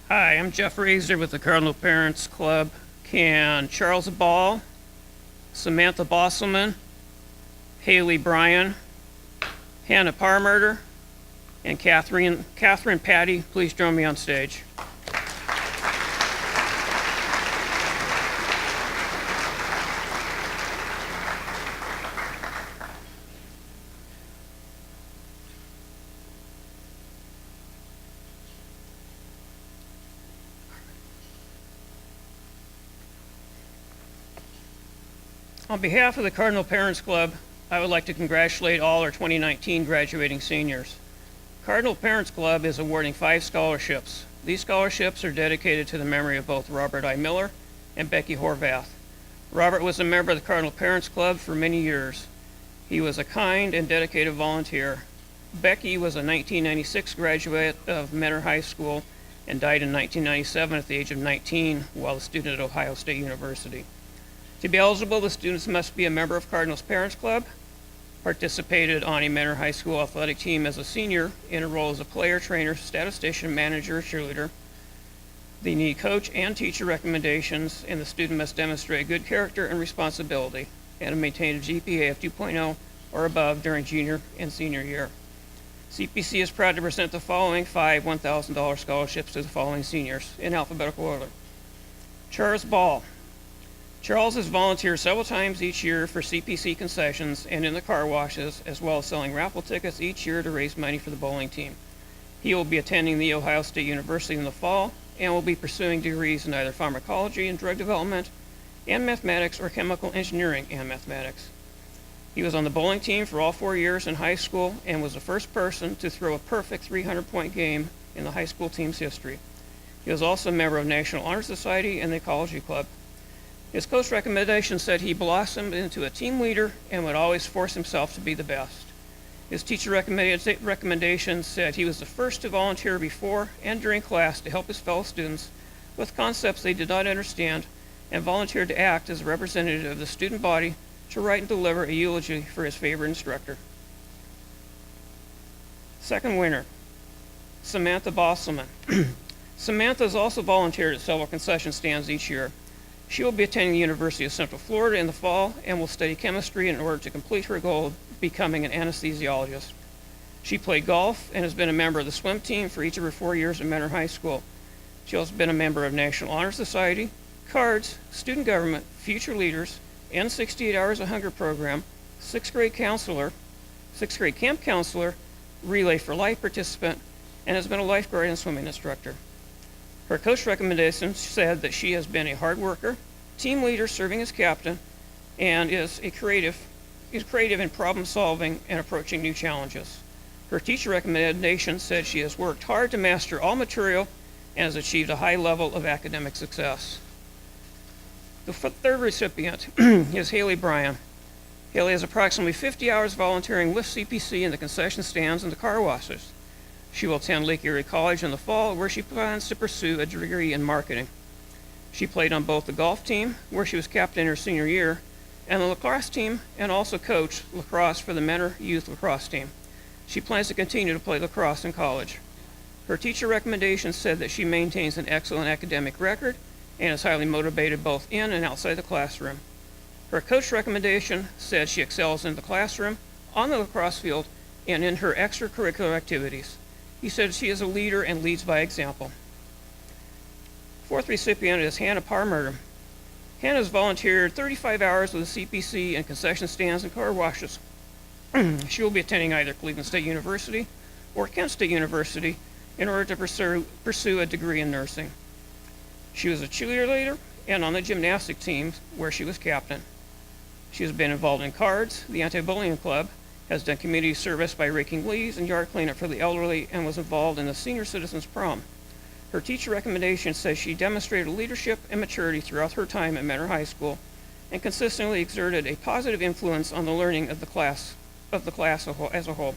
Hi, I'm Jeff Razor with the Cardinal Parents Club. Can Charles Ball, Samantha Bosselman, Haley Bryan, Hannah Parmurder, and Catherine Patty please join me on stage? On behalf of the Cardinal Parents Club, I would like to congratulate all our 2019 graduating seniors. Cardinal Parents Club is awarding 5 scholarships. These scholarships are dedicated to the memory of both Robert I. Miller and Becky Horvath. Robert was a member of the Cardinal Parents Club for many years. He was a kind and dedicated volunteer. Becky was a 1996 graduate of Mentor High School and died in 1997 at the age of 19 while a student at Ohio State University. To be eligible, the students must be a member of Cardinals Parents Club, participated on a Mentor High School athletic team as a senior in a role as a player, trainer, statistician, manager, or cheerleader. They need coach and teacher recommendations, and the student must demonstrate good character and responsibility and maintain a GPA of 2.0 or above during junior and senior year. CPC is proud to present the following 5 $1,000 scholarships to the following seniors in alphabetical order. Charles Ball. Charles has volunteered several times each year for CPC concessions and in the car washes, as well as selling raffle tickets each year to raise money for the bowling team. He will be attending the Ohio State University in the fall and will be pursuing degrees in either pharmacology and drug development and mathematics or chemical engineering and mathematics. He was on the bowling team for all 4 years in high school and was the first person to throw a perfect 300-point game in the high school team's history. He was also a member of National Honor Society and the Ecology Club. His coach recommendation said he blossomed into a team leader and would always force himself to be the best. His teacher recommendation said he was the first to volunteer before and during class to help his fellow students with concepts they did not understand and volunteered to act as a representative of the student body to write and deliver a eulogy for his favorite instructor. Second winner, Samantha Bosselman. Samantha has also volunteered at several concession stands each year. She will be attending the University of Central Florida in the fall and will study chemistry in order to complete her goal of becoming an anesthesiologist. She played golf and has been a member of the swim team for each of her 4 years at Mentor High School. She has also been a member of National Honor Society, CARDS, Student Government, Future Leaders, and 68 Hours of Hunger program, 6th grade camp counselor, Relay for Life participant, and has been a lifeguard and swimming instructor. Her coach recommendation said that she has been a hard worker, team leader serving as captain, and is creative in problem solving and approaching new challenges. Her teacher recommendation said she has worked hard to master all material and has achieved a high level of academic success. The third recipient is Haley Bryan. Haley has approximately 50 hours volunteering with CPC in the concession stands and the car washes. She will attend Lake Erie College in the fall, where she plans to pursue a degree in marketing. She played on both the golf team, where she was captain her senior year, and the lacrosse team, and also coached lacrosse for the Mentor Youth Lacrosse team. She plans to continue to play lacrosse in college. Her teacher recommendation said that she maintains an excellent academic record and is highly motivated both in and outside the classroom. Her coach recommendation said she excels in the classroom, on the lacrosse field, and in her extracurricular activities. He said she is a leader and leads by example. Fourth recipient is Hannah Parmurder. Hannah has volunteered 35 hours with the CPC in concession stands and car washes. She will be attending either Cleveland State University or Kent State University in order to pursue a degree in nursing. She was a cheerleader and on the gymnastic team where she was captain. She has been involved in CARDS, the anti-bullying club, has done community service by raking leaves and yard cleanup for the elderly, and was involved in the Senior Citizens Prom. Her teacher recommendation says she demonstrated leadership and maturity throughout her time at Mentor High School and consistently exerted a positive influence on the learning of the class as a whole.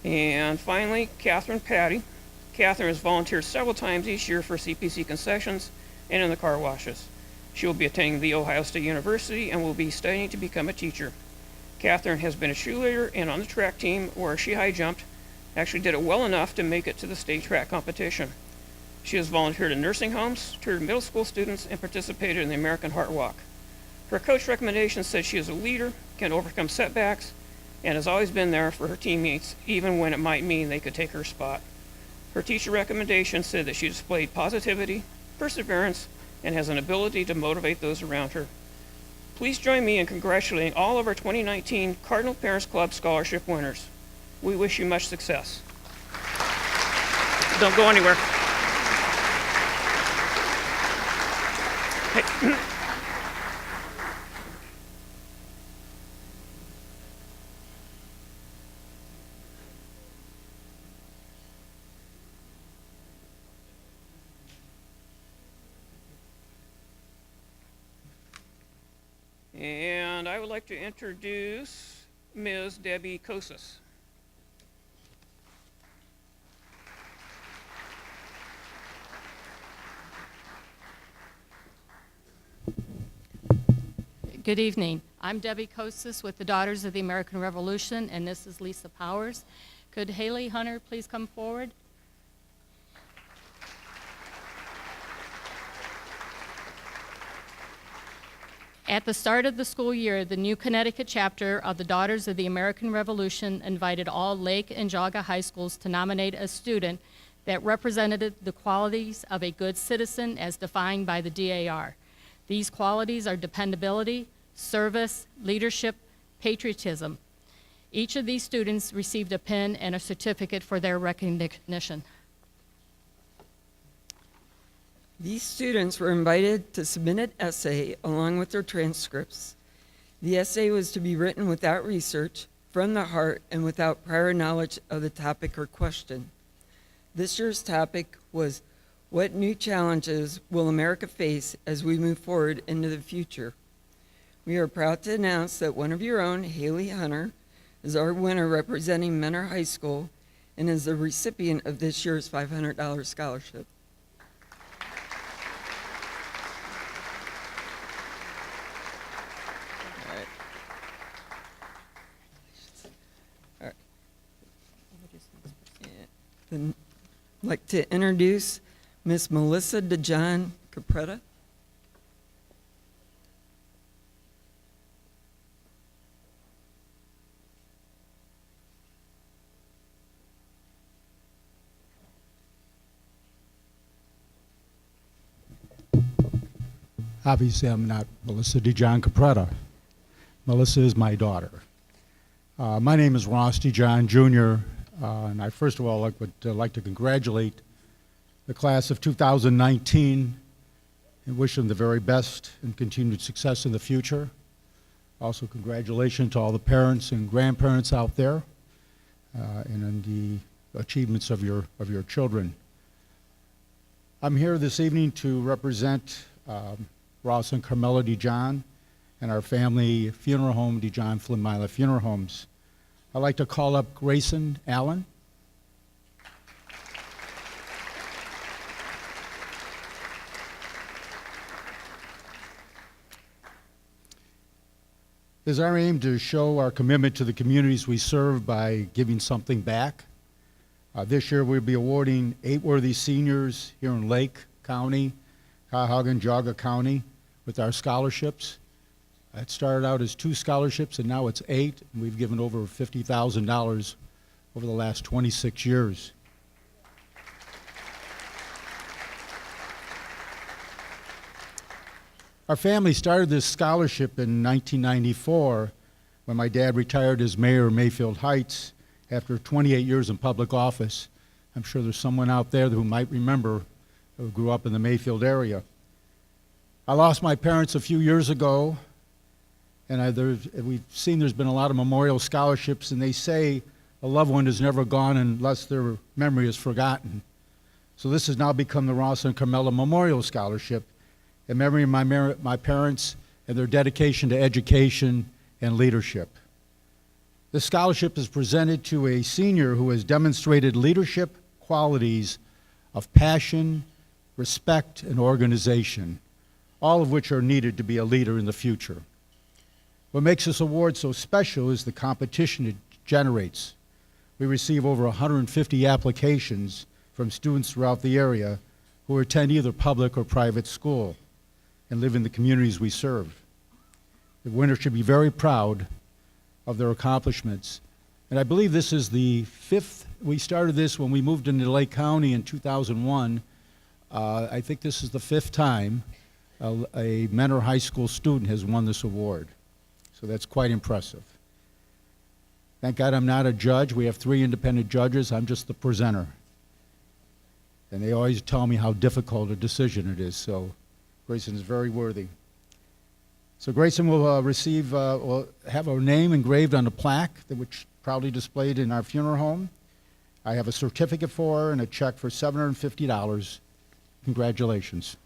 And finally, Catherine Patty. Catherine has volunteered several times each year for CPC concessions and in the car washes. She will be attending the Ohio State University and will be studying to become a teacher. Catherine has been a cheerleader and on the track team where she high jumped, actually did it well enough to make it to the state track competition. She has volunteered in nursing homes, tutored middle school students, and participated in the American Heart Walk. Her coach recommendation said she is a leader, can overcome setbacks, and has always been there for her teammates, even when it might mean they could take her spot. Her teacher recommendation said that she displayed positivity, perseverance, and has an ability to motivate those around her. Please join me in congratulating all of our 2019 Cardinal Parents Club Scholarship winners. We wish you much success. Don't go anywhere. Hey. And I would like to introduce Ms. Debbie Kosis. Good evening. I'm Debbie Kosis with the Daughters of the American Revolution, and this is Lisa Powers. Could Haley Hunter please come forward? At the start of the school year, the new Connecticut chapter of the Daughters of the American Revolution invited all Lake and Jaga high schools to nominate a student that represented the qualities of a good citizen as defined by the DAR. These qualities are dependability, service, leadership, patriotism. Each of these students received a pin and a certificate for their recognition. These students were invited to submit an essay along with their transcripts. The essay was to be written without research, from the heart, and without prior knowledge of the topic or question. This year's topic was, what new challenges will America face as we move forward into the future? We are proud to announce that one of your own, Haley Hunter, is our winner representing Mentor High School and is the recipient of this year's $500 scholarship. Then I'd like to introduce Miss Melissa DeJohn Capretta. Obviously, I'm not Melissa DeJohn Capretta. Melissa is my daughter. My name is Ross DeJohn Jr., and I first of all would like to congratulate the class of 2019 and wish them the very best and continued success in the future. Also, congratulations to all the parents and grandparents out there and on the achievements of your children. I'm here this evening to represent Ross and Carmela DeJohn and our family funeral home, DeJohn Flynn Mila Funeral Homes. I'd like to call up Grayson Allen. It is our aim to show our commitment to the communities we serve by giving something back. This year we'll be awarding 8 worthy seniors here in Lake County, Cuyahoga and Jaga County with our scholarships. It started out as 2 scholarships and now it's 8, and we've given over $50,000 over the last 26 years. Our family started this scholarship in 1994 when my dad retired as mayor of Mayfield Heights after 28 years in public office. I'm sure there's someone out there who might remember who grew up in the Mayfield area. I lost my parents a few years ago, and we've seen there's been a lot of memorial scholarships, and they say a loved one is never gone unless their memory is forgotten. So this has now become the Ross and Carmela Memorial Scholarship in memory of my parents and their dedication to education and leadership. This scholarship is presented to a senior who has demonstrated leadership qualities of passion, respect, and organization, all of which are needed to be a leader in the future. What makes this award so special is the competition it generates. We receive over 150 applications from students throughout the area who attend either public or private school and live in the communities we serve. The winners should be very proud of their accomplishments. And I believe this is the 5th, we started this when we moved into Lake County in 2001. I think this is the 5th time a Mentor High School student has won this award. So that's quite impressive. Thank God I'm not a judge. We have 3 independent judges. I'm just the presenter. And they always tell me how difficult a decision it is. So Grayson is very worthy. So Grayson will will have her name engraved on a plaque, which proudly displayed in our funeral home. I have a certificate for her and a check for $750. Congratulations.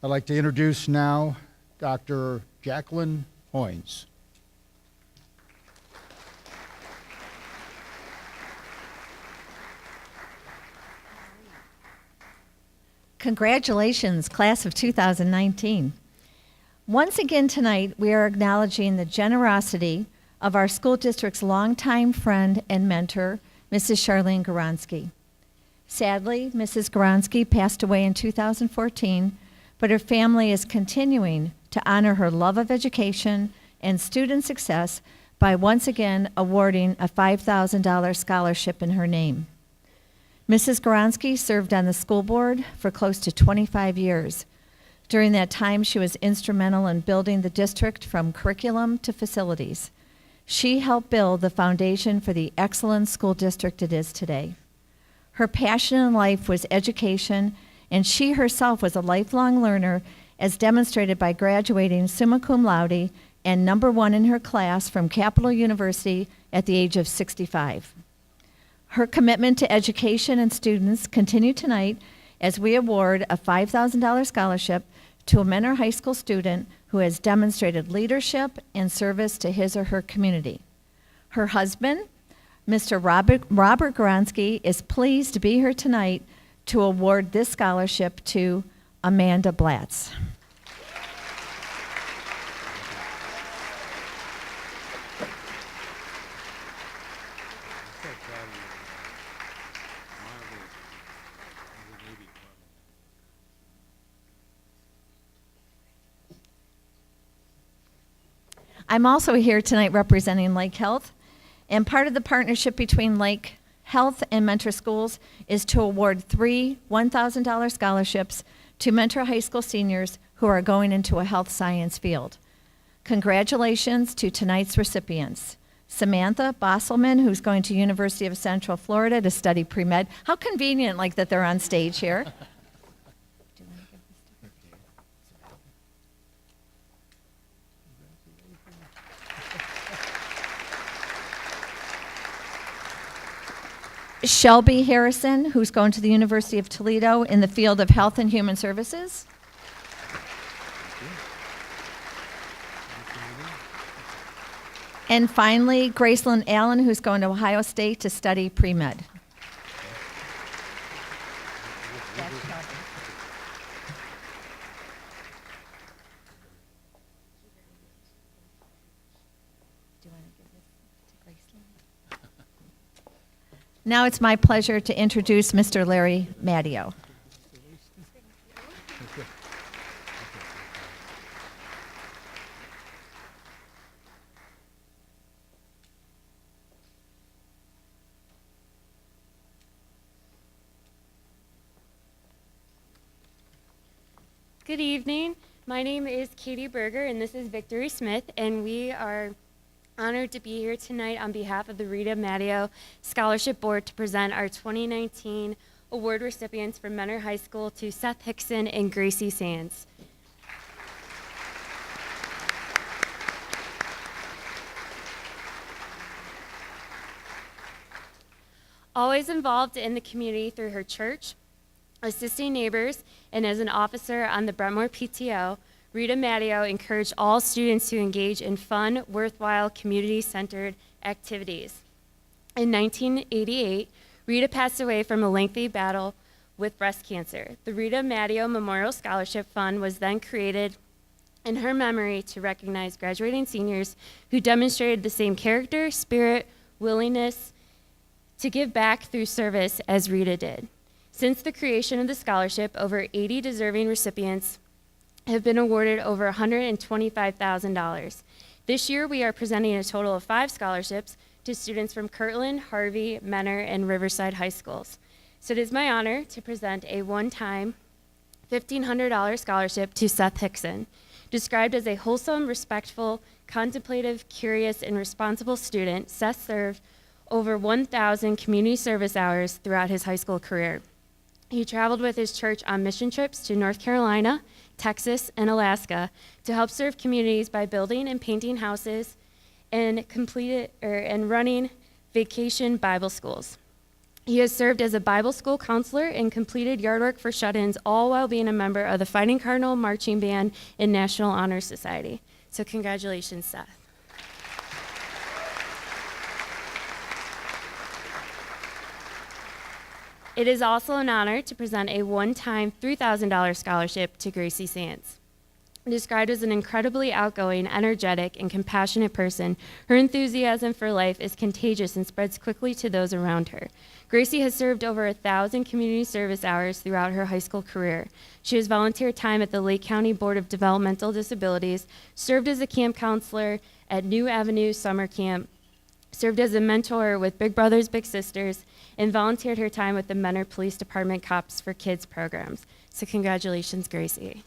I'd like to introduce now Dr. Jacqueline Hoynes. Congratulations, class of 2019. Once again tonight, we are acknowledging the generosity of our school district's longtime friend and mentor, Mrs. Charlene Goronsky. Sadly, Mrs. Goronsky passed away in 2014, but her family is continuing to honor her love of education and student success by once again awarding a $5,000 scholarship in her name. Mrs. Goronsky served on the school board for close to 25 years. During that time, she was instrumental in building the district from curriculum to facilities. She helped build the foundation for the excellent school district it is today. Her passion in life was education, and she herself was a lifelong learner, as demonstrated by graduating summa cum laude and #1 in her class from Capital University at the age of 65. Her commitment to education and students continue tonight as we award a $5,000 scholarship to a Mentor High School student who has demonstrated leadership and service to his or her community. Her husband, Mr. Robert Goronsky, is pleased to be here tonight to award this scholarship to Amanda Blatz. I'm also here tonight representing Lake Health, and part of the partnership between Lake Health and Mentor Schools is to award 3 $1,000 scholarships to Mentor High School seniors who are going into a health science field. Congratulations to tonight's recipients. Samantha Bosselman, who's going to University of Central Florida to study pre-med. How convenient, like, that they're on stage here. Shelby Harrison, who's going to the University of Toledo in the field of Health and Human Services. And finally, Gracelyn Allen, who's going to Ohio State to study pre-med. Now it's my pleasure to introduce Mr. Larry Matteo. Good evening. My name is Katie Berger, and this is Victory Smith, and we are honored to be here tonight on behalf of the Rita Matteo Scholarship Board to present our 2019 award recipients from Mentor High School to Seth Hickson and Gracie Sands. Always involved in the community through her church, assisting neighbors, and as an officer on the Brentmore PTO, Rita Matteo encouraged all students to engage in fun, worthwhile, community-centered activities. In 1988, Rita passed away from a lengthy battle with breast cancer. The Rita Matteo Memorial Scholarship Fund was then created in her memory to recognize graduating seniors who demonstrated the same character, spirit, willingness to give back through service as Rita did. Since the creation of the scholarship, over 80 deserving recipients have been awarded over $125,000. This year, we are presenting a total of 5 scholarships to students from Kirtland, Harvey, Mentor, and Riverside High Schools. So it is my honor to present a one-time $1,500 scholarship to Seth Hickson. Described as a wholesome, respectful, contemplative, curious, and responsible student, Seth served over 1,000 community service hours throughout his high school career. He traveled with his church on mission trips to North Carolina, Texas, and Alaska to help serve communities by building and painting houses and running vacation Bible schools. He has served as a Bible school counselor and completed yard work for shut-ins, all while being a member of the Fighting Cardinal Marching Band and National Honor Society. So congratulations, Seth. It is also an honor to present a one-time $3,000 scholarship to Gracie Sands. Described as an incredibly outgoing, energetic, and compassionate person, her enthusiasm for life is contagious and spreads quickly to those around her. Gracie has served over 1,000 community service hours throughout her high school career. She has volunteered time at the Lake County Board of Developmental Disabilities, served as a camp counselor at New Avenue Summer Camp, served as a mentor with Big Brothers Big Sisters, and volunteered her time with the Mentor Police Department Cops for Kids programs. So congratulations, Gracie.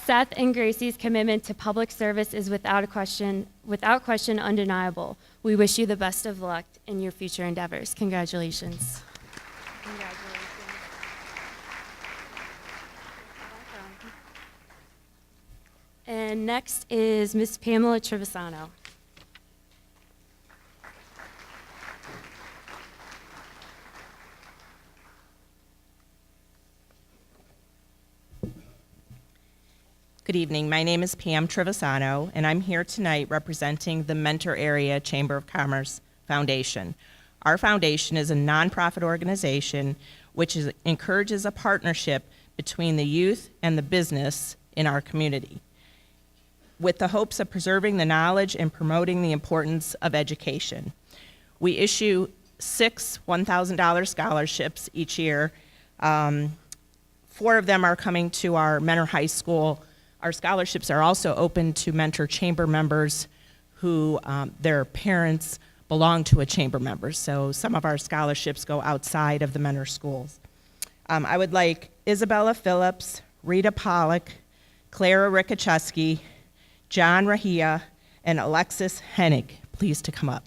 Seth and Gracie's commitment to public service is without question undeniable. We wish you the best of luck in your future endeavors. Congratulations. And next is Ms. Pamela Trevisano. Good evening. My name is Pam Trevisano, and I'm here tonight representing the Mentor Area Chamber of Commerce Foundation. Our foundation is a nonprofit organization which encourages a partnership between the youth and the business in our community, with the hopes of preserving the knowledge and promoting the importance of education. We issue 6 $1,000 scholarships each year. 4 of them are coming to our Mentor High School. Our scholarships are also open to Mentor Chamber members who their parents belong to a chamber member. So some of our scholarships go outside of the Mentor schools. I would like Isabella Phillips, Rita Pollock, Clara Rikacheski, John Rahia, and Alexis Hennig, please to come up.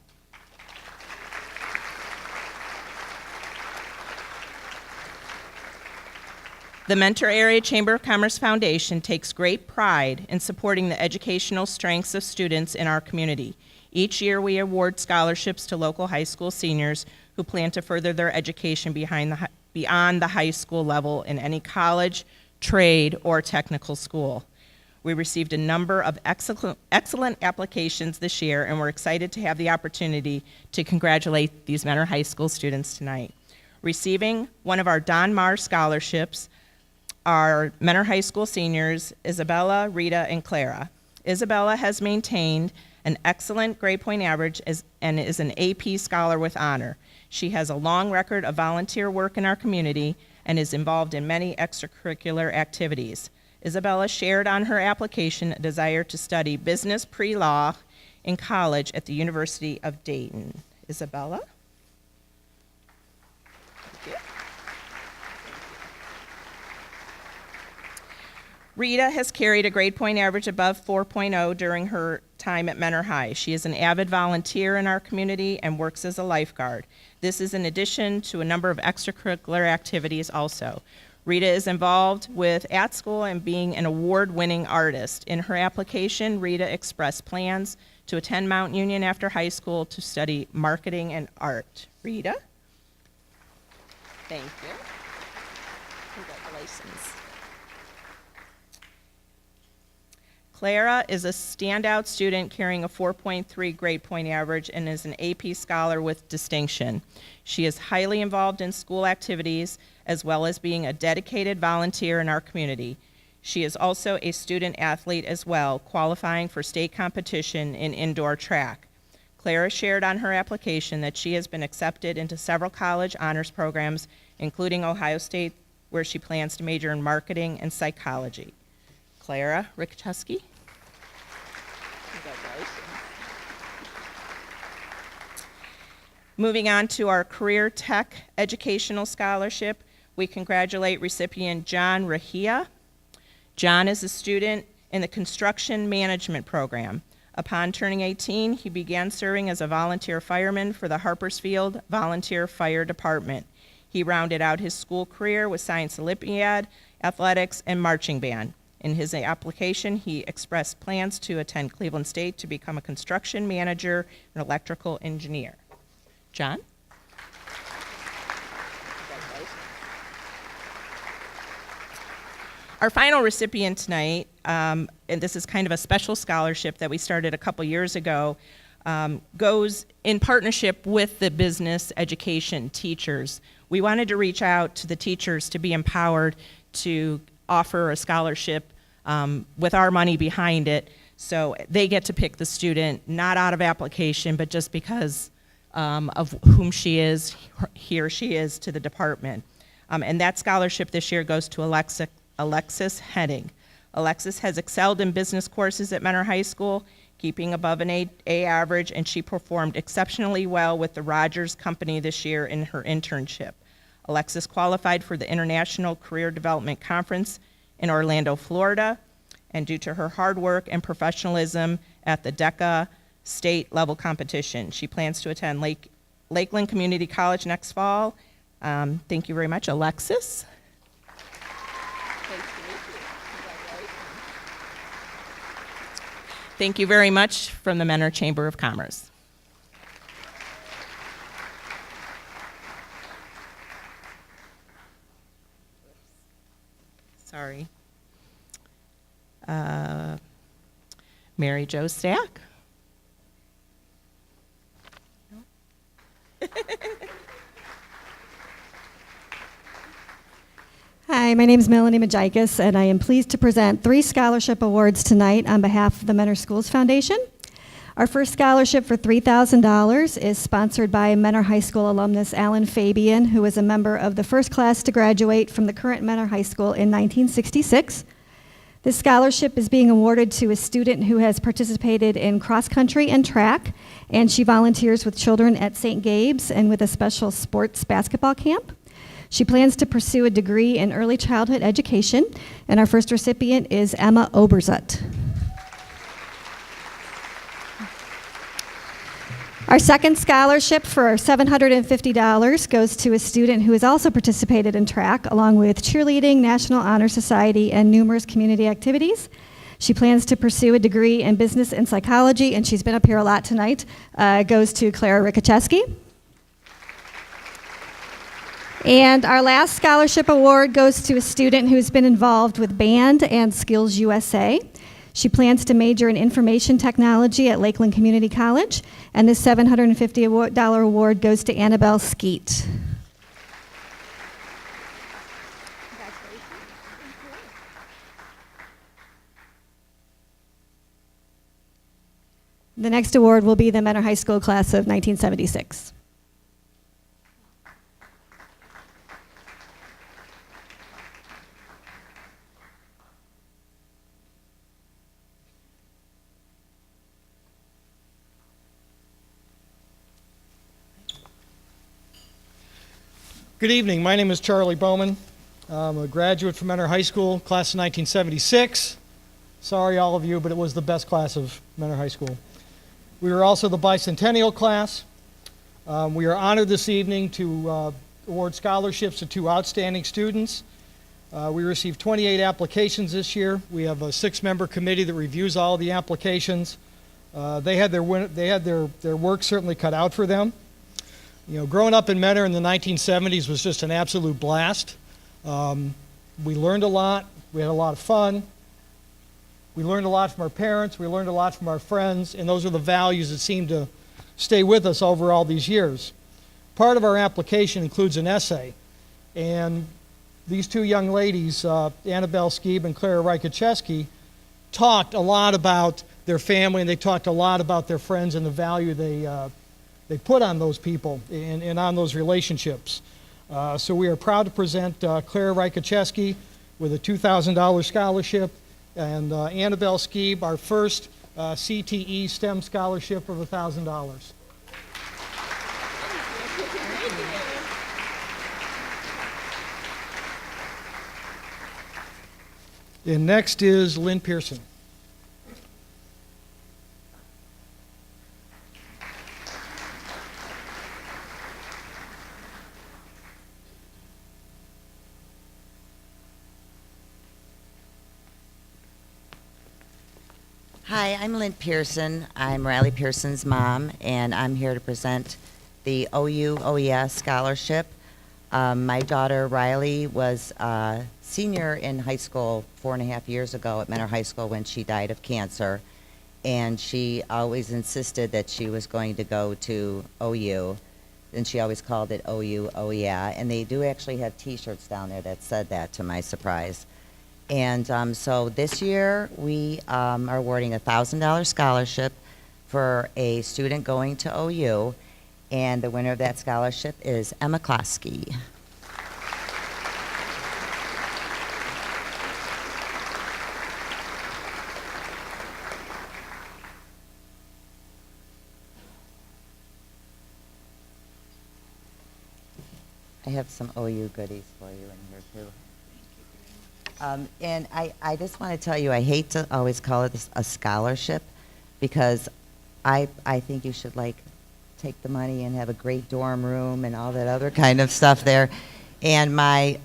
The Mentor Area Chamber of Commerce Foundation takes great pride in supporting the educational strengths of students in our community. Each year we award scholarships to local high school seniors who plan to further their education beyond the high school level in any college, trade, or technical school. We received a number of excellent applications this year, and we're excited to have the opportunity to congratulate these Mentor High School students tonight. Receiving one of our Don Marr scholarships are Mentor High School seniors Isabella, Rita, and Clara. Isabella has maintained an excellent grade point average and is an AP Scholar with honor. She has a long record of volunteer work in our community and is involved in many extracurricular activities. Isabella shared on her application a desire to study business pre-law in college at the University of Dayton. Isabella? Thank you. Rita has carried a grade point average above 4.0 during her time at Mentor High. She is an avid volunteer in our community and works as a lifeguard. This is in addition to a number of extracurricular activities also. Rita is involved with At School and being an award-winning artist. In her application, Rita expressed plans to attend Mount Union after high school to study marketing and art. Rita? Thank you. Congratulations. Clara is a standout student carrying a 4.3 grade point average and is an AP Scholar with distinction. She is highly involved in school activities as well as being a dedicated volunteer in our community. She is also a student athlete as well, qualifying for state competition in indoor track. Clara shared on her application that she has been accepted into several college honors programs, including Ohio State, where she plans to major in marketing and psychology. Clara Rikachewski. Moving on to our Career Tech Educational Scholarship, we congratulate recipient John Rahia. John is a student in the Construction Management Program. Upon turning 18, he began serving as a volunteer fireman for the Harpersfield Volunteer Fire Department. He rounded out his school career with Science Olympiad, athletics, and marching band. In his application, he expressed plans to attend Cleveland State to become a construction manager and electrical engineer. John? Our final recipient tonight, and this is kind of a special scholarship that we started a couple years ago, goes in partnership with the business education teachers. We wanted to reach out to the teachers to be empowered to offer a scholarship with our money behind it, so they get to pick the student, not out of application, but just because of whom she is, he or she is to the department. And that scholarship this year goes to Alexis Henning. Alexis has excelled in business courses at Mentor High School, keeping above an A average, and she performed exceptionally well with the Rogers Company this year in her internship. Alexis qualified for the International Career Development Conference in Orlando, Florida, and due to her hard work and professionalism at the DECA state level competition, she plans to attend Lakeland Community College next fall. Thank you very much, Alexis. Thank you very much from the Mentor Chamber of Commerce. Sorry. Mary Jo Stack. Hi, my name is Melanie Majikis, and I am pleased to present 3 scholarship awards tonight on behalf of the Mentor Schools Foundation. Our first scholarship for $3,000 is sponsored by Mentor High School alumnus Alan Fabian, who was a member of the first class to graduate from the current Mentor High School in 1966. This scholarship is being awarded to a student who has participated in cross-country and track, and she volunteers with children at St. Gabe's and with a special sports basketball camp. She plans to pursue a degree in early childhood education, and our first recipient is Emma Oberzut. Our second scholarship for $750 goes to a student who has also participated in track, along with cheerleading, National Honor Society, and numerous community activities. She plans to pursue a degree in business and psychology, and she's been up here a lot tonight, goes to Clara Rikachewski. And our last scholarship award goes to a student who's been involved with band and Skills USA. She plans to major in information technology at Lakeland Community College, and this $750 award goes to Annabelle Skeet. The next award will be the Mentor High School class of 1976. Good evening. My name is Charlie Bowman. I'm a graduate from Mentor High School, class of 1976. Sorry, all of you, but it was the best class of Mentor High School. We were also the bicentennial class. We are honored this evening to award scholarships to 2 outstanding students. We received 28 applications this year. We have a 6-member committee that reviews all of the applications. They had their work certainly cut out for them. You know, growing up in Mentor in the 1970s was just an absolute blast. We learned a lot. We had a lot of fun. We learned a lot from our parents, we learned a lot from our friends, and those are the values that seem to stay with us over all these years. Part of our application includes an essay, and these two young ladies, Annabelle Skeeb and Clara Rykaczewski, talked a lot about their family, and they talked a lot about their friends and the value they put on those people and on those relationships. So we are proud to present Clara Rykaczewski with a $2,000 scholarship, and Annabelle Skeeb, our first CTE STEM scholarship of $1,000. And next is Lynn Pearson. Hi, I'm Lynn Pearson. I'm Riley Pearson's mom, and I'm here to present the OU-OES scholarship. My daughter Riley was a senior in high school 4.5 years ago at Mentor High School when she died of cancer, and she always insisted that she was going to go to OU, and she always called it OU-OEA, and they do actually have t-shirts down there that said that, to my surprise. And so this year we are awarding a $1,000 scholarship for a student going to OU, and the winner of that scholarship is Emma Klosky. I have some OU goodies for you in here too. And I just want to tell you, I hate to always call it a scholarship, because I think you should take the money and have a great dorm room and all that other kind of stuff there. And my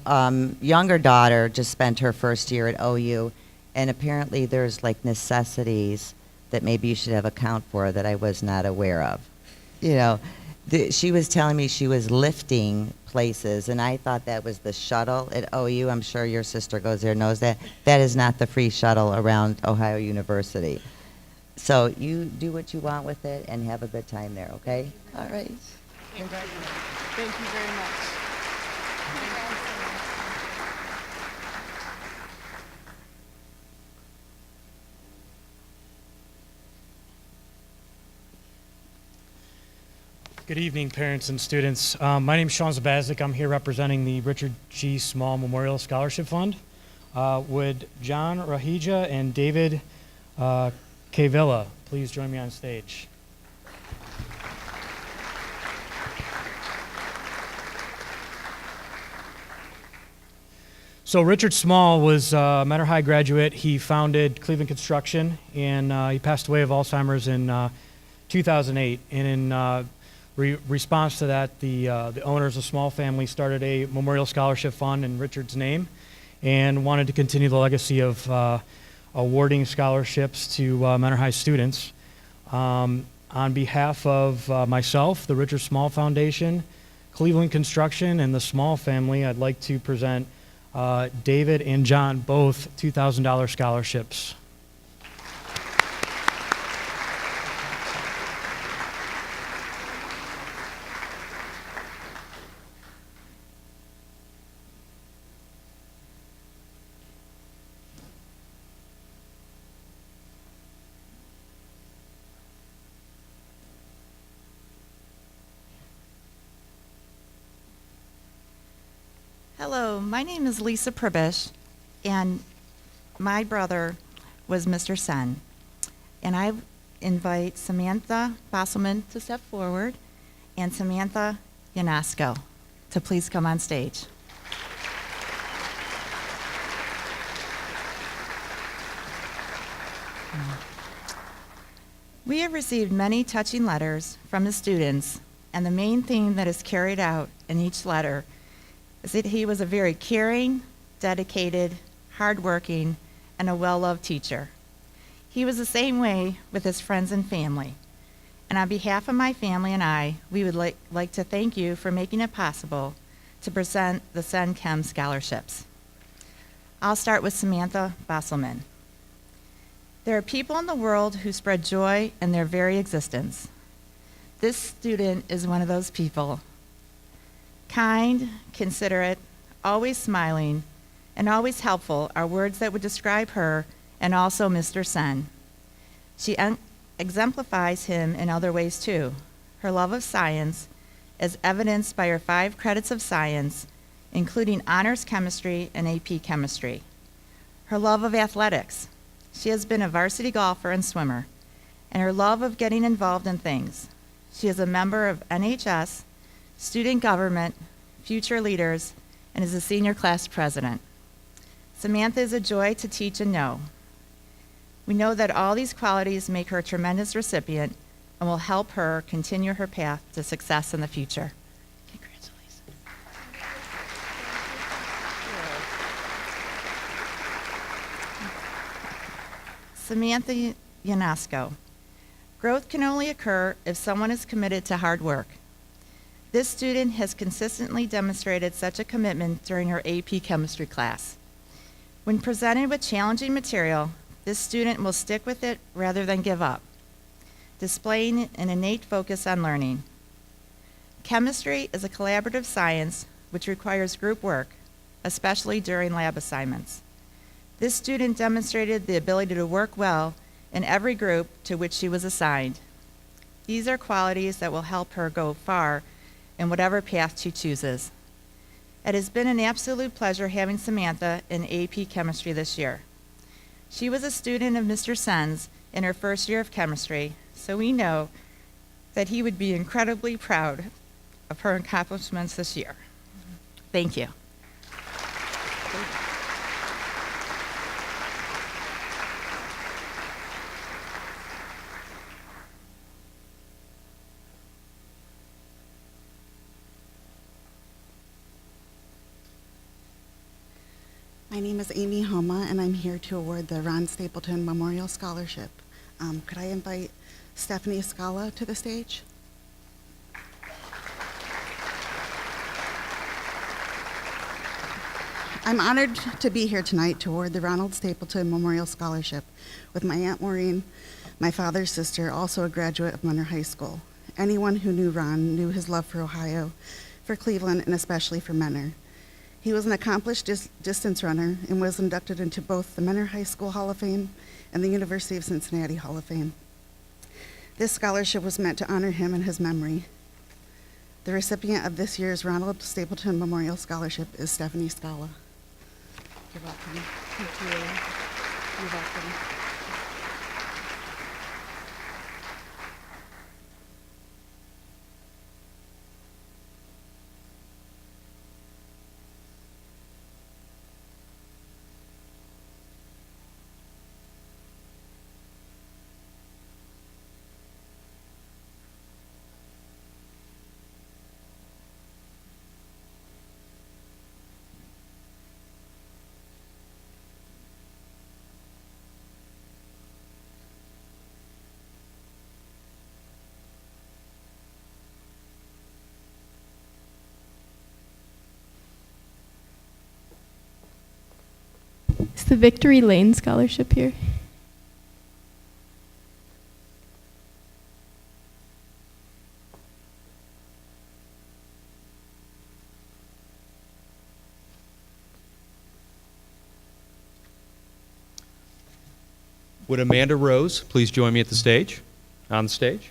younger daughter just spent her first year at OU, and apparently there's necessities that maybe you should have account for that I was not aware of. You know, she was telling me she was lifting places, and I thought that was the shuttle at OU. I'm sure your sister goes there, knows that. That is not the free shuttle around Ohio University. So you do what you want with it and have a good time there, okay? All right. Congratulations. Thank you very much. Good evening, parents and students. My name is Sean Zabazik. I'm here representing the Richard G. Small Memorial Scholarship Fund. Would John Rahija and David Kavilla please join me on stage? So Richard Small was a Mentor High graduate. He founded Cleveland Construction, and he passed away of Alzheimer's in 2008. And in response to that, the owners of Small Family started a memorial scholarship fund in Richard's name, and wanted to continue the legacy of awarding scholarships to Mentor High students. On behalf of myself, the Richard Small Foundation, Cleveland Construction, and the Small Family, I'd like to present David and John both $2,000 scholarships. Hello, my name is Lisa Pribish, and my brother was Mr. Sen. And I invite Samantha Bosselman to step forward and Samantha Yanasco to please come on stage. We have received many touching letters from the students, and the main theme that is carried out in each letter is that he was a very caring, dedicated, hardworking, and a well-loved teacher. He was the same way with his friends and family. And on behalf of my family and I, we would like to thank you for making it possible to present the Sen Chem scholarships. I'll start with Samantha Bosselman. There are people in the world who spread joy in their very existence. This student is one of those people. Kind, considerate, always smiling, and always helpful are words that would describe her and also Mr. Sen. She exemplifies him in other ways too. Her love of science, as evidenced by her 5 credits of science, including honors chemistry and AP chemistry. Her love of athletics. She has been a varsity golfer and swimmer, and her love of getting involved in things. She is a member of NHS, student government, Future Leaders, and is a senior class president. Samantha is a joy to teach and know. We know that all these qualities make her a tremendous recipient and will help her continue her path to success in the future. Congratulations. Samantha Yanasco. Growth can only occur if someone is committed to hard work. This student has consistently demonstrated such a commitment during her AP chemistry class. When presented with challenging material, this student will stick with it rather than give up, displaying an innate focus on learning. Chemistry is a collaborative science which requires group work, especially during lab assignments. This student demonstrated the ability to work well in every group to which she was assigned. These are qualities that will help her go far in whatever path she chooses. It has been an absolute pleasure having Samantha in AP Chemistry this year. She was a student of Mr. Sen's in her first year of chemistry, so we know that he would be incredibly proud of her accomplishments this year. Thank you. My name is Amy Homa, and I'm here to award the Ron Stapleton Memorial Scholarship. Could I invite Stephanie Scala to the stage? I'm honored to be here tonight to award the Ronald Stapleton Memorial Scholarship with my Aunt Maureen, my father's sister, also a graduate of Mentor High School. Anyone who knew Ron knew his love for Ohio, for Cleveland, and especially for Mentor. He was an accomplished distance runner and was inducted into both the Mentor High School Hall of Fame and the University of Cincinnati Hall of Fame. This scholarship was meant to honor him and his memory. The recipient of this year's Ronald Stapleton Memorial Scholarship is Stephanie Scala. You're welcome. Thank you. You're welcome. Is the Victory Lane Scholarship here? Would Amanda Rose please join me at the stage, on the stage?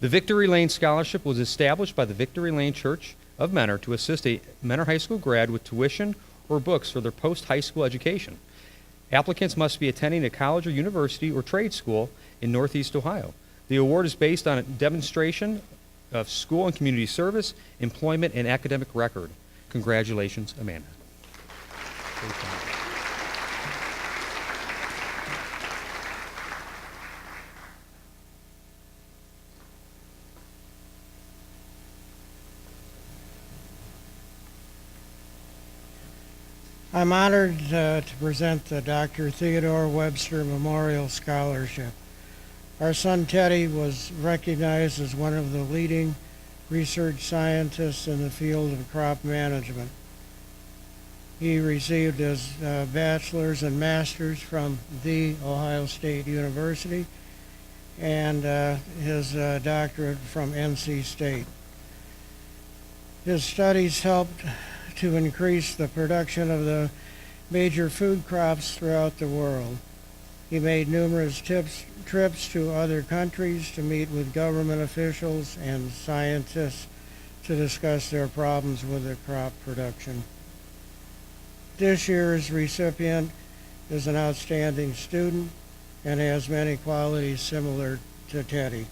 The Victory Lane Scholarship was established by the Victory Lane Church of Mentor to assist a Mentor High School grad with tuition or books for their post-high school education. Applicants must be attending a college or university or trade school in Northeast Ohio. The award is based on a demonstration of school and community service, employment, and academic record. Congratulations, Amanda. I'm honored to present the Dr. Theodore Webster Memorial Scholarship. Our son Teddy was recognized as one of the leading research scientist in the field of crop management. He received his bachelor's and master's from The Ohio State University and his doctorate from NC State. His studies helped to increase the production of the major food crops throughout the world. He made numerous trips to other countries to meet with government officials and scientists to discuss their problems with the crop production. This year's recipient is an outstanding student and has many qualities similar to Teddy.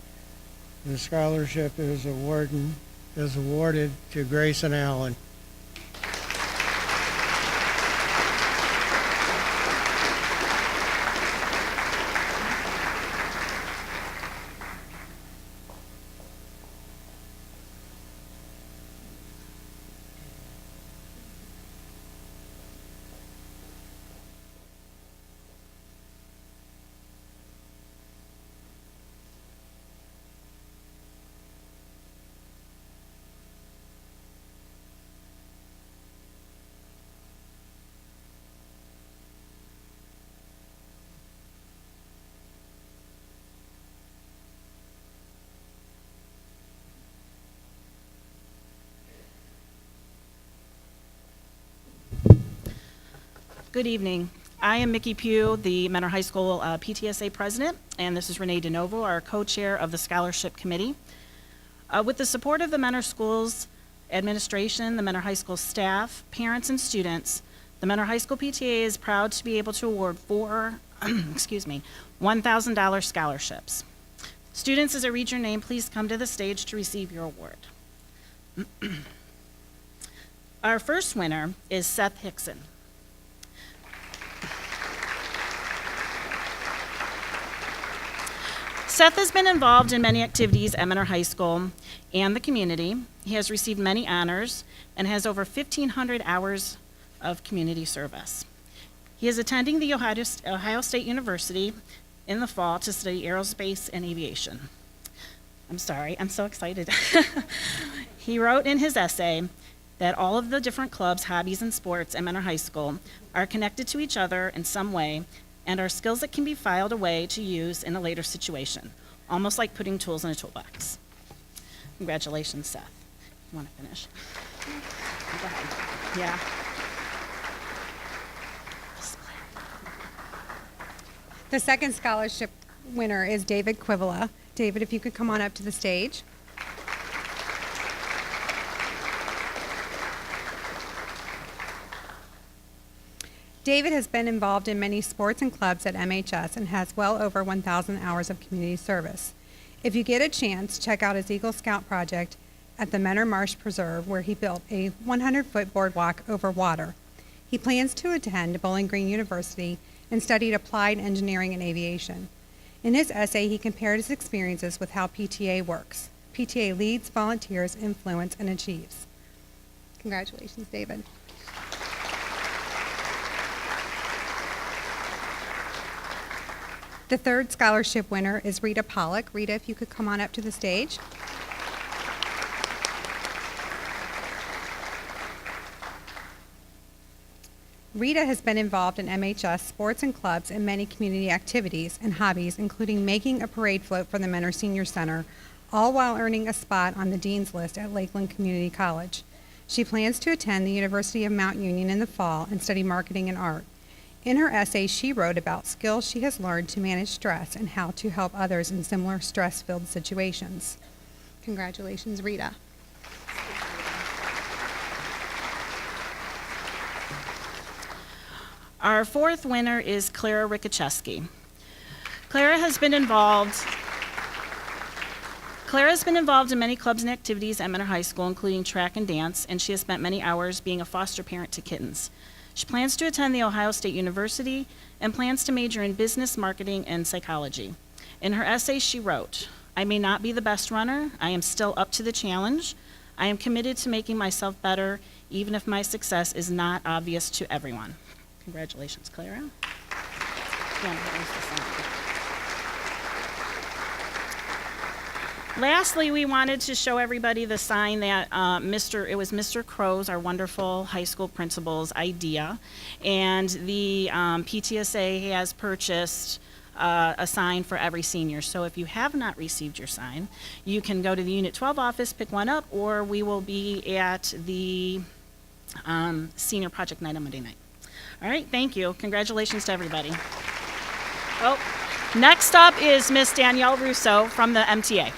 The scholarship is awarded to Grayson Allen. Good evening. I am Mickey Pugh, the Mentor High School PTSA president, and this is Renee DeNovo, our co-chair of the scholarship committee. With the support of the Mentor Schools administration, the Mentor High School staff, parents, and students, the Mentor High School PTA is proud to be able to award four $1,000 scholarships. Students, as I read your name, please come to the stage to receive your award. Our first winner is Seth Hickson. Seth has been involved in many activities at Mentor High School and the community. He has received many honors and has over 1,500 hours of community service. He is attending the Ohio State University in the fall to study aerospace and aviation. I'm sorry, I'm so excited. He wrote in his essay that all of the different clubs, hobbies, and sports at Mentor High School are connected to each other in some way and are skills that can be filed away to use in a later situation, almost like putting tools in a toolbox. Congratulations, Seth. You want to finish? Go ahead. Yeah. The second scholarship winner is David Quivola. David, if you could come on up to the stage. David has been involved in many sports and clubs at MHS and has well over 1,000 hours of community service. If you get a chance, check out his Eagle Scout project at the Mentor Marsh Preserve, where he built a 100-foot boardwalk over water. He plans to attend Bowling Green University and studied applied engineering and aviation. In his essay, he compared his experiences with how PTA works. PTA leads, volunteers, influence, and achieves. Congratulations, David. The third scholarship winner is Rita Pollock. Rita, if you could come on up to the stage. Rita has been involved in MHS sports and clubs and many community activities and hobbies, including making a parade float for the Mentor Senior Center, all while earning a spot on the Dean's List at Lakeland Community College. She plans to attend the University of Mount Union in the fall and study marketing and art. In her essay, she wrote about skills she has learned to manage stress and how to help others in similar stress-filled situations. Congratulations, Rita. Our fourth winner is Clara Rikacheski. Clara has been involved in many clubs and activities at Mentor High School, including track and dance, and she has spent many hours being a foster parent to kittens. She plans to attend the Ohio State University and plans to major in business, marketing, and psychology. In her essay, she wrote, "I may not be the best runner. I am still up to the challenge. I am committed to making myself better, even if my success is not obvious to everyone." Congratulations, Clara. Lastly, we wanted to show everybody the sign that it was Mr. Crow's, our wonderful high school principal's idea. And the PTSA has purchased a sign for every senior. So if you have not received your sign, you can go to the Unit 12 office, pick one up, or we will be at the senior project night on Monday night. All right, thank you. Congratulations to everybody. Oh, next up is Miss Danielle Russo from the MTA.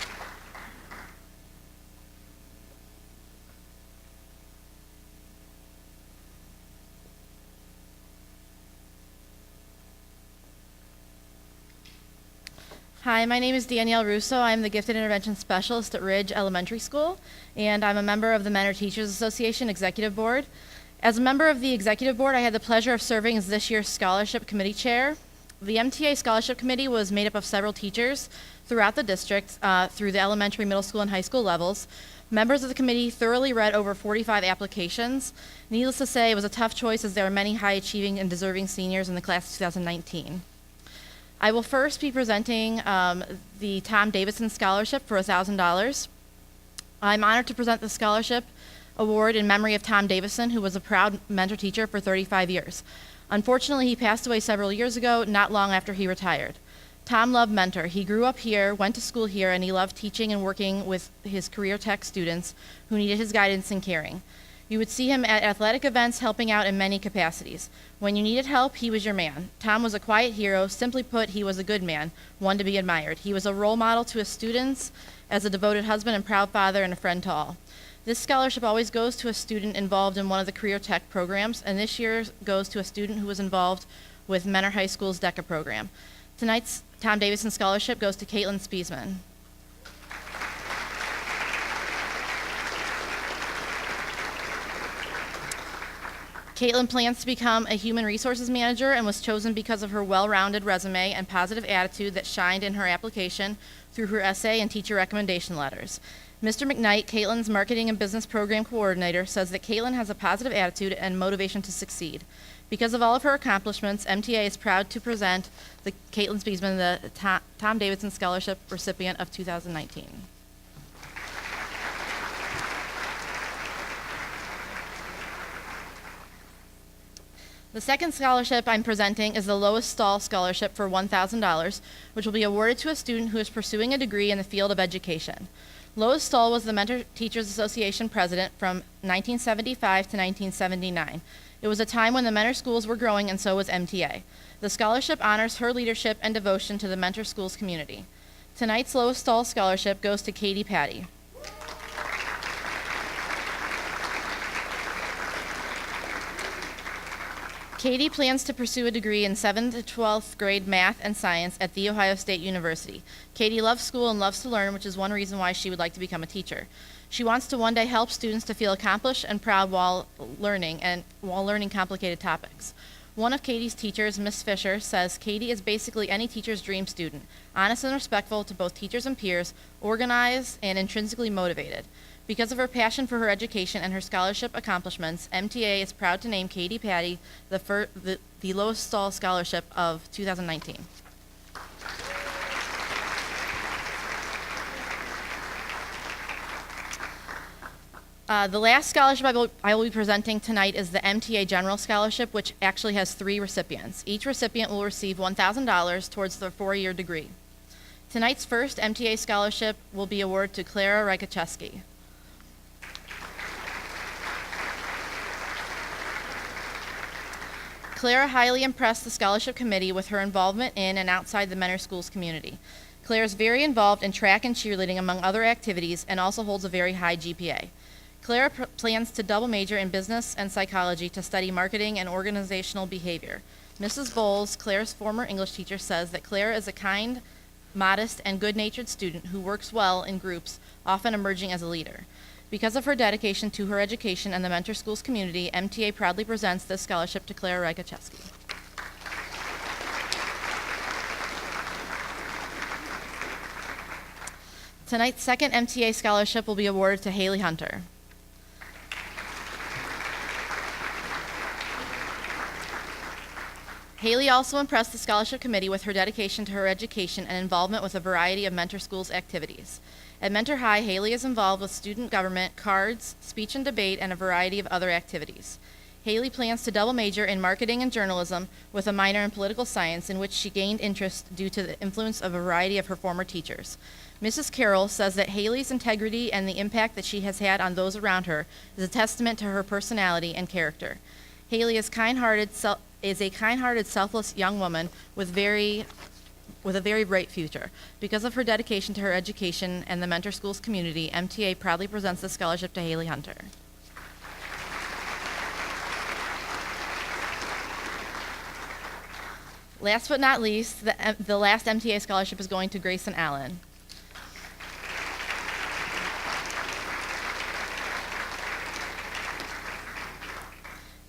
Hi, my name is Danielle Russo. I'm the Gifted Intervention Specialist at Ridge Elementary School, and I'm a member of the Mentor Teachers Association Executive Board. As a member of the Executive Board, I had the pleasure of serving as this year's Scholarship Committee Chair. The MTA Scholarship Committee was made up of several teachers throughout the district through the elementary, middle school, and high school levels. Members of the committee thoroughly read over 45 applications. Needless to say, it was a tough choice as there are many high-achieving and deserving seniors in the class of 2019. I will first be presenting the Tom Davidson Scholarship for $1,000. I'm honored to present the scholarship award in memory of Tom Davidson, who was a proud mentor teacher for 35 years. Unfortunately, he passed away several years ago, not long after he retired. Tom loved mentor. He grew up here, went to school here, and he loved teaching and working with his career tech students who needed his guidance and caring. You would see him at athletic events helping out in many capacities. When you needed help, he was your man. Tom was a quiet hero. Simply put, he was a good man, one to be admired. He was a role model to his students as a devoted husband and proud father and a friend to all. This scholarship always goes to a student involved in one of the career tech programs, and this year goes to a student who was involved with Mentor High School's DECA program. Tonight's Tom Davidson Scholarship goes to Caitlin Spiesman. Caitlin plans to become a human resources manager and was chosen because of her well-rounded resume and positive attitude that shined in her application through her essay and teacher recommendation letters. Mr. McKnight, Caitlin's marketing and business program coordinator, says that Caitlin has a positive attitude and motivation to succeed. Because of all of her accomplishments, MTA is proud to present the Caitlin Spiesman, the Tom Davidson Scholarship recipient of 2019. The second scholarship I'm presenting is the Lois Stahl Scholarship for $1,000, which will be awarded to a student who is pursuing a degree in the field of education. Lois Stahl was the Mentor Teachers Association president from 1975 to 1979. It was a time when the mentor schools were growing, and so was MTA. The scholarship honors her leadership and devotion to the mentor schools community. Tonight's Lois Stahl Scholarship goes to Katie Patty. Katie plans to pursue a degree in 7th to 12th grade math and science at The Ohio State University. Katie loves school and loves to learn, which is one reason why she would like to become a teacher. She wants to one day help students to feel accomplished and proud while learning complicated topics. One of Katie's teachers, Miss Fisher, says Katie is basically any teacher's dream student, honest and respectful to both teachers and peers, organized and intrinsically motivated. Because of her passion for her education and her scholarship accomplishments, MTA is proud to name Katie Patty the Lois Stahl Scholarship of 2019. The last scholarship I will be presenting tonight is the MTA General Scholarship, which actually has 3 recipients. Each recipient will receive $1,000 towards their 4-year degree. Tonight's first MTA scholarship will be awarded to Clara Rykaczewski. Clara highly impressed the scholarship committee with her involvement in and outside the mentor schools community. Claire is very involved in track and cheerleading, among other activities, and also holds a very high GPA. Clara plans to double major in business and psychology to study marketing and organizational behavior. Mrs. Bowles, Claire's former English teacher, says that Claire is a kind, modest, and good-natured student who works well in groups, often emerging as a leader. Because of her dedication to her education and the mentor schools community, MTA proudly presents this scholarship to Clara Rykaczewski. Tonight's second MTA scholarship will be awarded to Haley Hunter. Haley also impressed the scholarship committee with her dedication to her education and involvement with a variety of mentor schools activities. At Mentor High, Haley is involved with student government, cards, speech and debate, and a variety of other activities. Haley plans to double major in marketing and journalism with a minor in political science, in which she gained interest due to the influence of a variety of her former teachers. Mrs. Carroll says that Haley's integrity and the impact that she has had on those around her is a testament to her personality and character. Haley is a kind-hearted, selfless young woman with a very bright future. Because of her dedication to her education and the Mentor Schools community, MTA proudly presents this scholarship to Haley Hunter. Last but not least, the last MTA scholarship is going to Grayson Allen.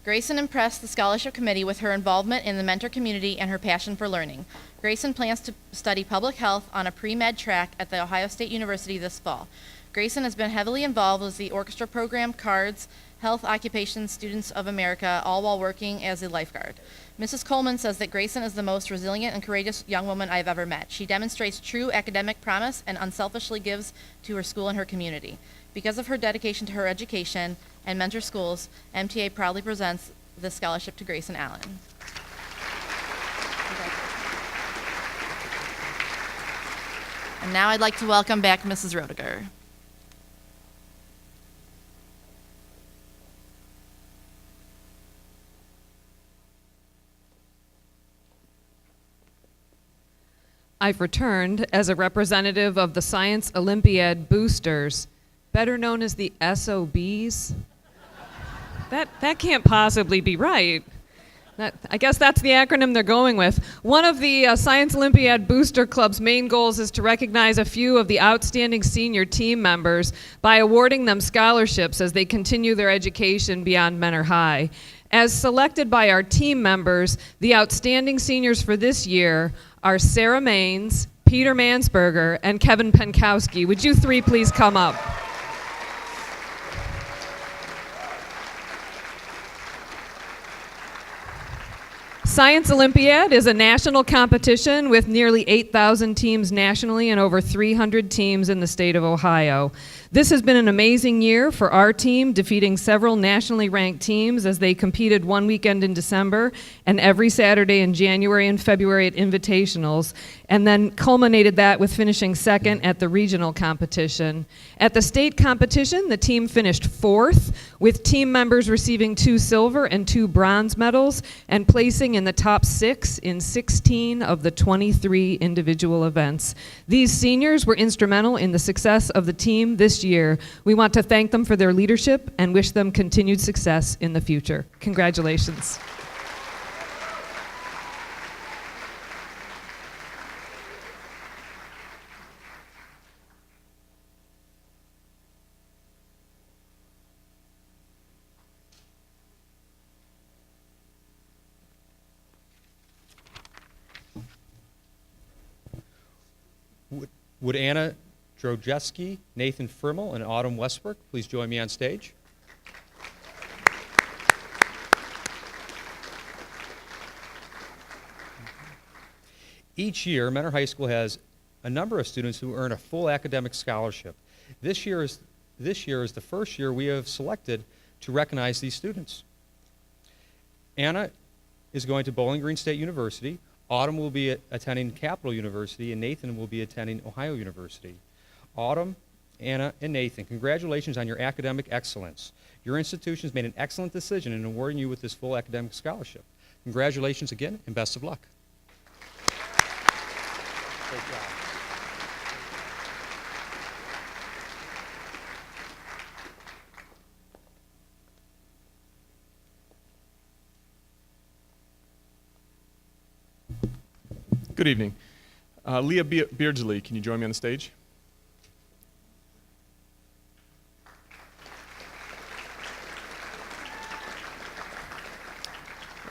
Grayson impressed the scholarship committee with her involvement in the mentor community and her passion for learning. Grayson plans to study public health on a pre-med track at The Ohio State University this fall. Grayson has been heavily involved with the orchestra program, cards, Health Occupations Students of America, all while working as a lifeguard. Mrs. Coleman says that Grayson is the most resilient and courageous young woman I've ever met. She demonstrates true academic promise and unselfishly gives to her school and her community. Because of her dedication to her education and Mentor Schools, MTA proudly presents this scholarship to Grayson Allen. And now I'd like to welcome back Mrs. Roediger. I've returned as a representative of the Science Olympiad Boosters, better known as the SOBs. That can't possibly be right. I guess that's the acronym they're going with. One of the Science Olympiad Booster Club's main goals is to recognize a few of the outstanding senior team members by awarding them scholarships as they continue their education beyond Mentor High. As selected by our team members, the outstanding seniors for this year are Sarah Maines, Peter Mansberger, and Kevin Penkowski. Would you three please come up? Science Olympiad is a national competition with nearly 8,000 teams nationally and over 300 teams in the state of Ohio. This has been an amazing year for our team, defeating several nationally ranked teams as they competed one weekend in December and every Saturday in January and February at invitationals, and then culminated that with finishing second at the regional competition. At the state competition, the team finished fourth, with team members receiving 2 silver and 2 bronze medals and placing in the top 6 in 16 of the 23 individual events. These seniors were instrumental in the success of the team this year. We want to thank them for their leadership and wish them continued success in the future. Congratulations. Would Anna Drojeski, Nathan Frimmel, and Autumn Westbrook please join me on stage? Each year, Mentor High School has a number of students who earn a full academic scholarship. This year is the first year we have selected to recognize these students. Anna is going to Bowling Green State University. Autumn will be attending Capital University, and Nathan will be attending Ohio University. Autumn, Anna, and Nathan, congratulations on your academic excellence. Your institution has made an excellent decision in awarding you with this full academic scholarship. Congratulations again, and best of luck. Great job. Good evening. Leah Beardsley, can you join me on the stage?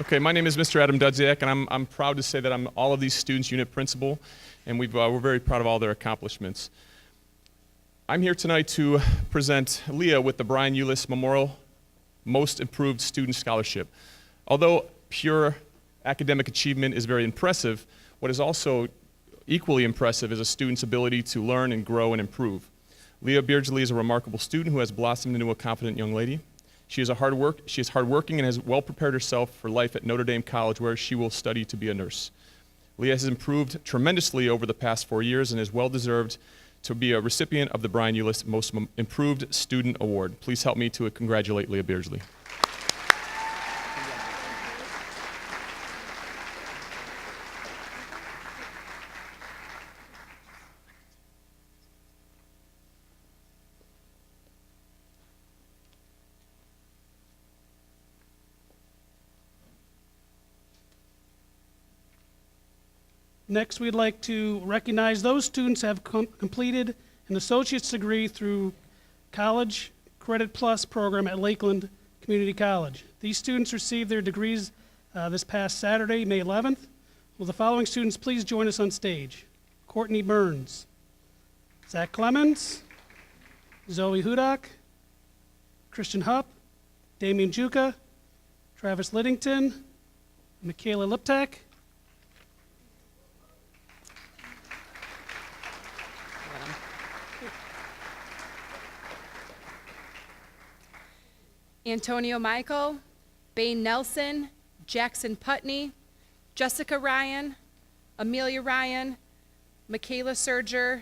Okay, my name is Mr. Adam Dudziak, and I'm proud to say that I'm all of these students' unit principal, and we're very proud of all their accomplishments. I'm here tonight to present Leah with the Brian Eulis Memorial Most Improved Student Scholarship. Although pure academic achievement is very impressive, what is also equally impressive is a student's ability to learn and grow and improve. Leah Beardsley is a remarkable student who has blossomed into a confident young lady. She is hardworking and has well prepared herself for life at Notre Dame College, where she will study to be a nurse. Leah has improved tremendously over the past 4 years and is well deserved to be a recipient of the Brian Eulis Most Improved Student Award. Please help me to congratulate Leah Beardsley. Next, we'd like to recognize those students who have completed an associate's degree through College Credit Plus program at Lakeland Community College. These students received their degrees this past Saturday, May 11th. Will the following students please join us on stage? Courtney Burns, Zach Clemens, Zoe Hudak, Christian Hupp, Damian Juka, Travis Liddington, Michaela Liptak, Antonio Michael, Bain Nelson, Jackson Putney, Jessica Ryan, Amelia Ryan, Michaela Serger,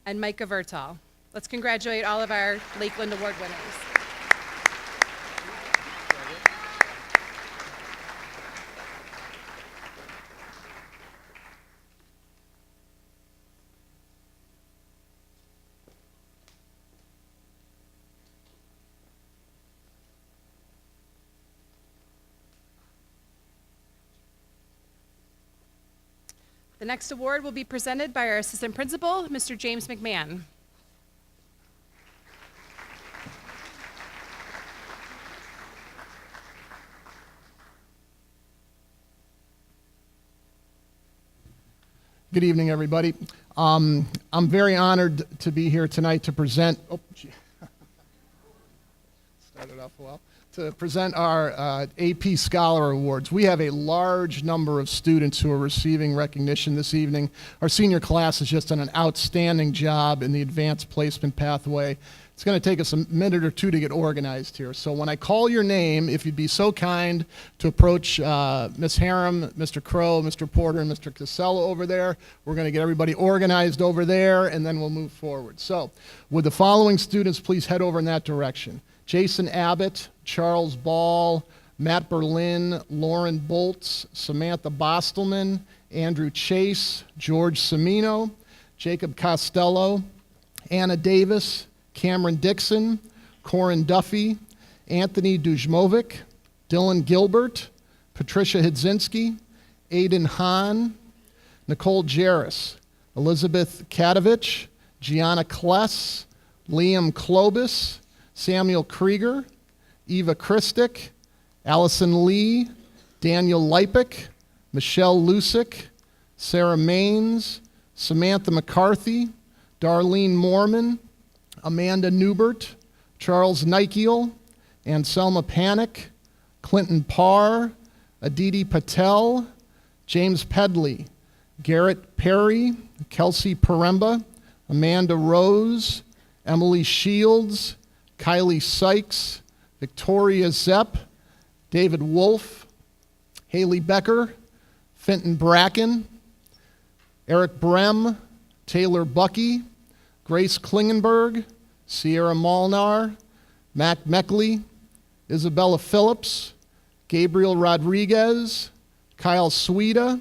and Micah Vertal. Let's congratulate all of our Lakeland Award winners. The next award will be presented by our Assistant Principal, Mr. James McMahon. Good evening, everybody. I'm very honored to be here tonight to present. Oh, gee. Started off well. To present our AP Scholar Awards. We have a large number of students who are receiving recognition this evening. Our senior class has just done an outstanding job in the advanced placement pathway. It's going to take us a minute or two to get organized here. So when I call your name, if you'd be so kind to approach Ms. Harum, Mr. Crow, Mr. Porter, and Mr. Casella over there, we're going to get everybody organized over there, and then we'll move forward. So would the following students please head over in that direction? Jason Abbott, Charles Ball, Matt Berlin, Lauren Boltz, Samantha Bostelman, Andrew Chase, George Semino, Jacob Costello, Anna Davis, Cameron Dixon, Corin Duffy, Anthony Dujmovic, Dylan Gilbert, Patricia Hidzinski, Aiden Hahn, Nicole Jarris, Elizabeth Kadovich, Gianna Kless, Liam Klobus, Samuel Krieger, Eva Christic, Allison Lee, Daniel Lipik, Michelle Lusick, Sarah Maines, Samantha McCarthy, Darlene Morman, Amanda Newbert, Charles Nikiel, Anselma Panic, Clinton Parr, Aditi Patel, James Pedley, Garrett Perry, Kelsey Paremba, Amanda Rose, Emily Shields, Kylie Sykes, Victoria Zepp, David Wolf, Haley Becker, Fenton Bracken, Eric Brem, Taylor Bucky, Grace Klingenberg, Sierra Molnar, Mac Meckley, Isabella Phillips, Gabriel Rodriguez, Kyle Sweda,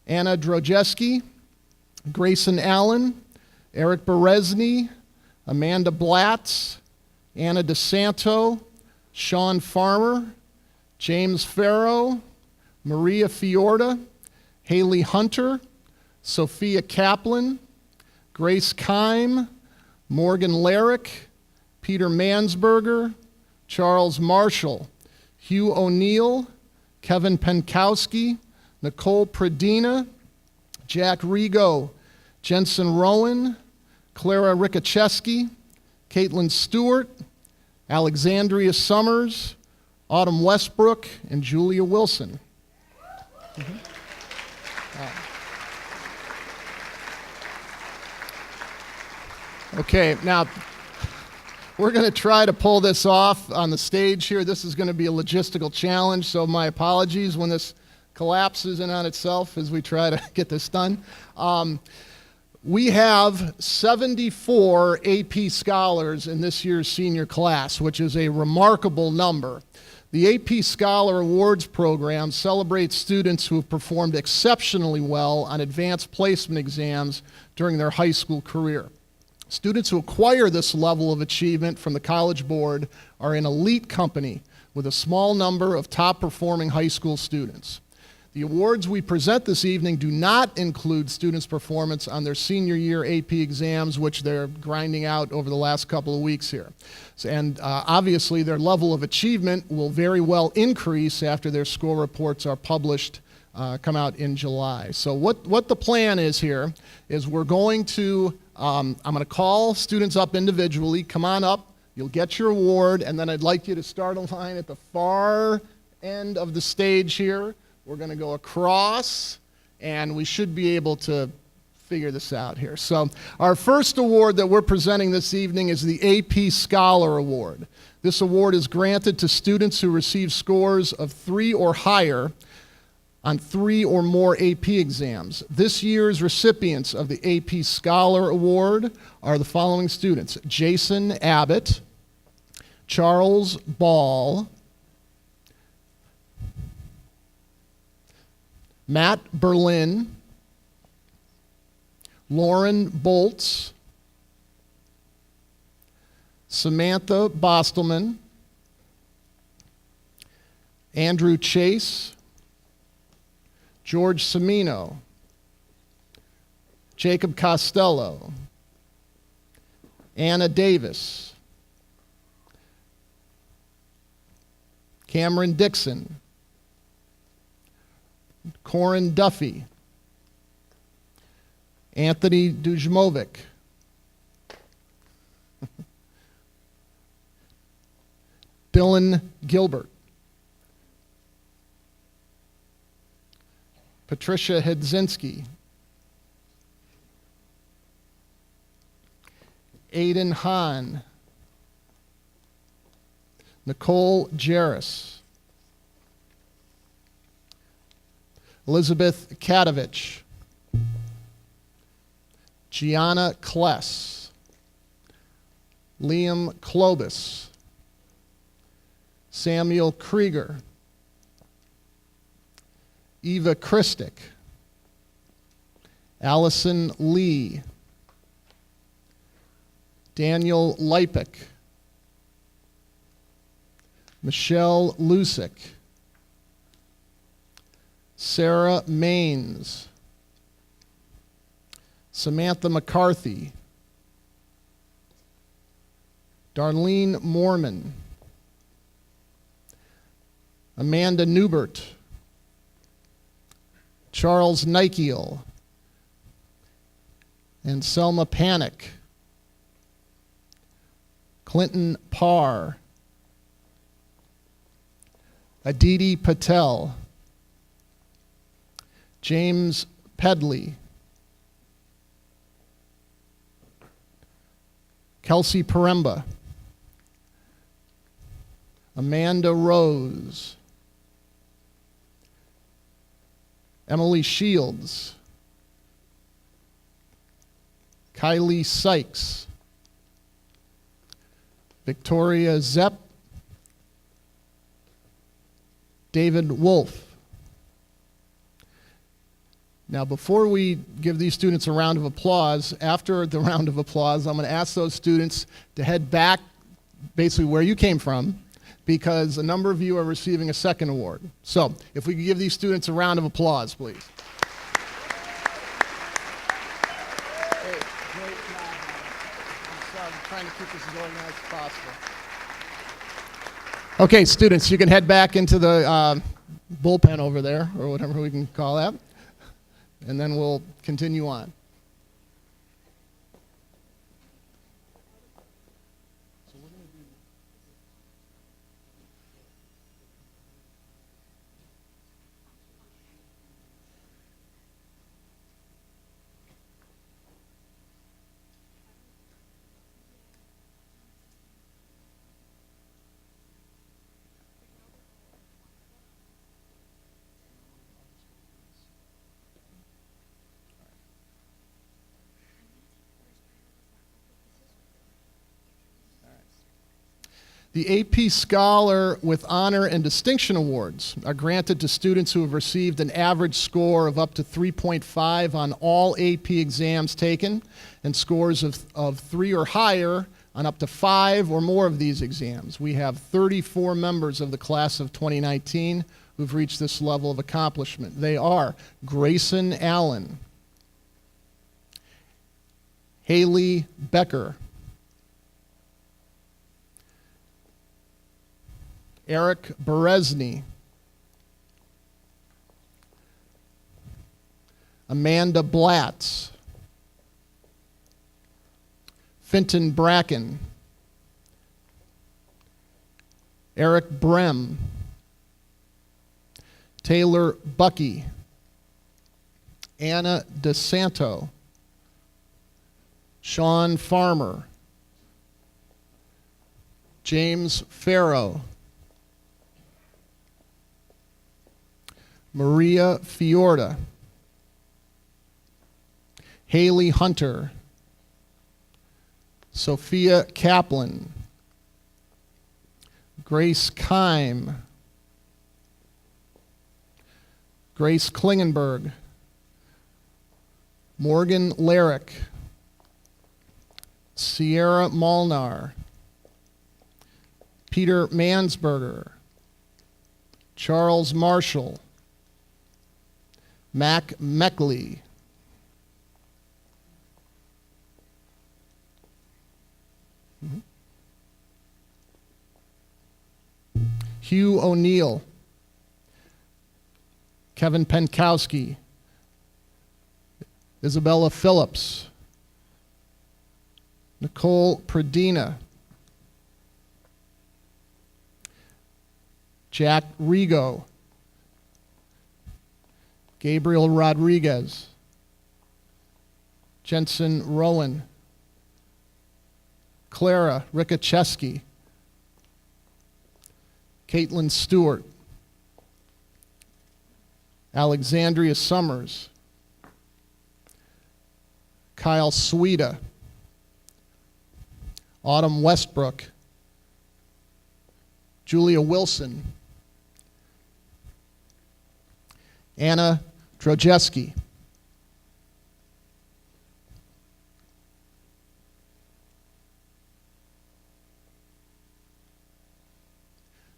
Anna Drojeski, Grayson Allen, Eric Berezny, Amanda Blatz, Anna DeSanto, Sean Farmer, James Farrow, Maria Fiorda, Haley Hunter, Sophia Kaplan, Grace Keim, Morgan Larrick, Peter Mansberger, Charles Marshall, Hugh O'Neill, Kevin Penkowski, Nicole Pradina, Jack Rigo, Jensen Rowan, Clara Rikacheski, Caitlin Stewart, Alexandria Summers, Autumn Westbrook, and Julia Wilson. Okay, now we're going to try to pull this off on the stage here. This is going to be a logistical challenge, so my apologies when this collapses in on itself as we try to get this done. We have 74 AP scholars in this year's senior class, which is a remarkable number. The AP Scholar Awards program celebrates students who have performed exceptionally well on advanced placement exams during their high school career. Students who acquire this level of achievement from the College Board are an elite company with a small number of top-performing high school students. The awards we present this evening do not include students' performance on their senior year AP exams, which they're grinding out over the last couple of weeks here. And obviously, their level of achievement will very well increase after their score reports are published, come out in July. So what the plan is here is we're going to, I'm going to call students up individually. Come on up. You'll get your award, and then I'd like you to start a line at the far end of the stage here. We're going to go across, and we should be able to figure this out here. So our first award that we're presenting this evening is the AP Scholar Award. This award is granted to students who receive scores of 3 or higher on 3 or more AP exams. This year's recipients of the AP Scholar Award are the following students: Jason Abbott, Charles Ball, Matt Berlin, Lauren Boltz, Samantha Bostelman, Andrew Chase, George Semino, Jacob Costello, Anna Davis, Cameron Dixon, Corin Duffy, Anthony Dujmovic, Dylan Gilbert, Patricia Hedzinski, Aiden Hahn, Nicole Jarris, Elizabeth Katovich, Gianna Kless, Liam Klobus, Samuel Krieger, Eva Christic, Allison Lee, Daniel Lipik, Michelle Lusick, Sarah Maines, Samantha McCarthy, Darlene Mormon, Amanda Newbert, Charles Nikiel, and Selma Panic, Clinton Parr, Aditi Patel, James Pedley, Kelsey Paremba, Amanda Rose, Emily Shields, Kylie Sykes, Victoria Zepp, David Wolf. Now, before we give these students a round of applause, after the round of applause, I'm going to ask those students to head back basically where you came from, because a number of you are receiving a second award. So, if we could give these students a round of applause, please. Hey, great job. I'm trying to keep this as organized as possible. Okay, students, you can head back into the bullpen over there, or whatever we can call that, and then we'll continue on. The AP Scholar with Honor and Distinction Awards are granted to students who have received an average score of up to 3.5 on all AP exams taken and scores of 3 or higher on up to 5 or more of these exams. We have 34 members of the class of 2019 who've reached this level of accomplishment. They are Grayson Allen, Haley Becker, Eric Berezny, Amanda Blatz, Finton Bracken, Eric Brem, Taylor Bucky, Anna DeSanto, Sean Farmer, James Farrow, Maria Fiorda, Haley Hunter, Sophia Kaplan, Grace Keim, Grace Klingenberg, Morgan Larrick, Sierra Molnar, Peter Mansberger, Charles Marshall, Mac Meckley, Hugh O'Neill, Kevin Penkowski, Isabella Phillips, Nicole Pradina, Jack Rigo, Gabriel Rodriguez, Jensen Rowan, Clara Rikacheski, Caitlin Stewart, Alexandria Summers, Kyle Sweda, Autumn Westbrook, Julia Wilson, Anna Drojeski.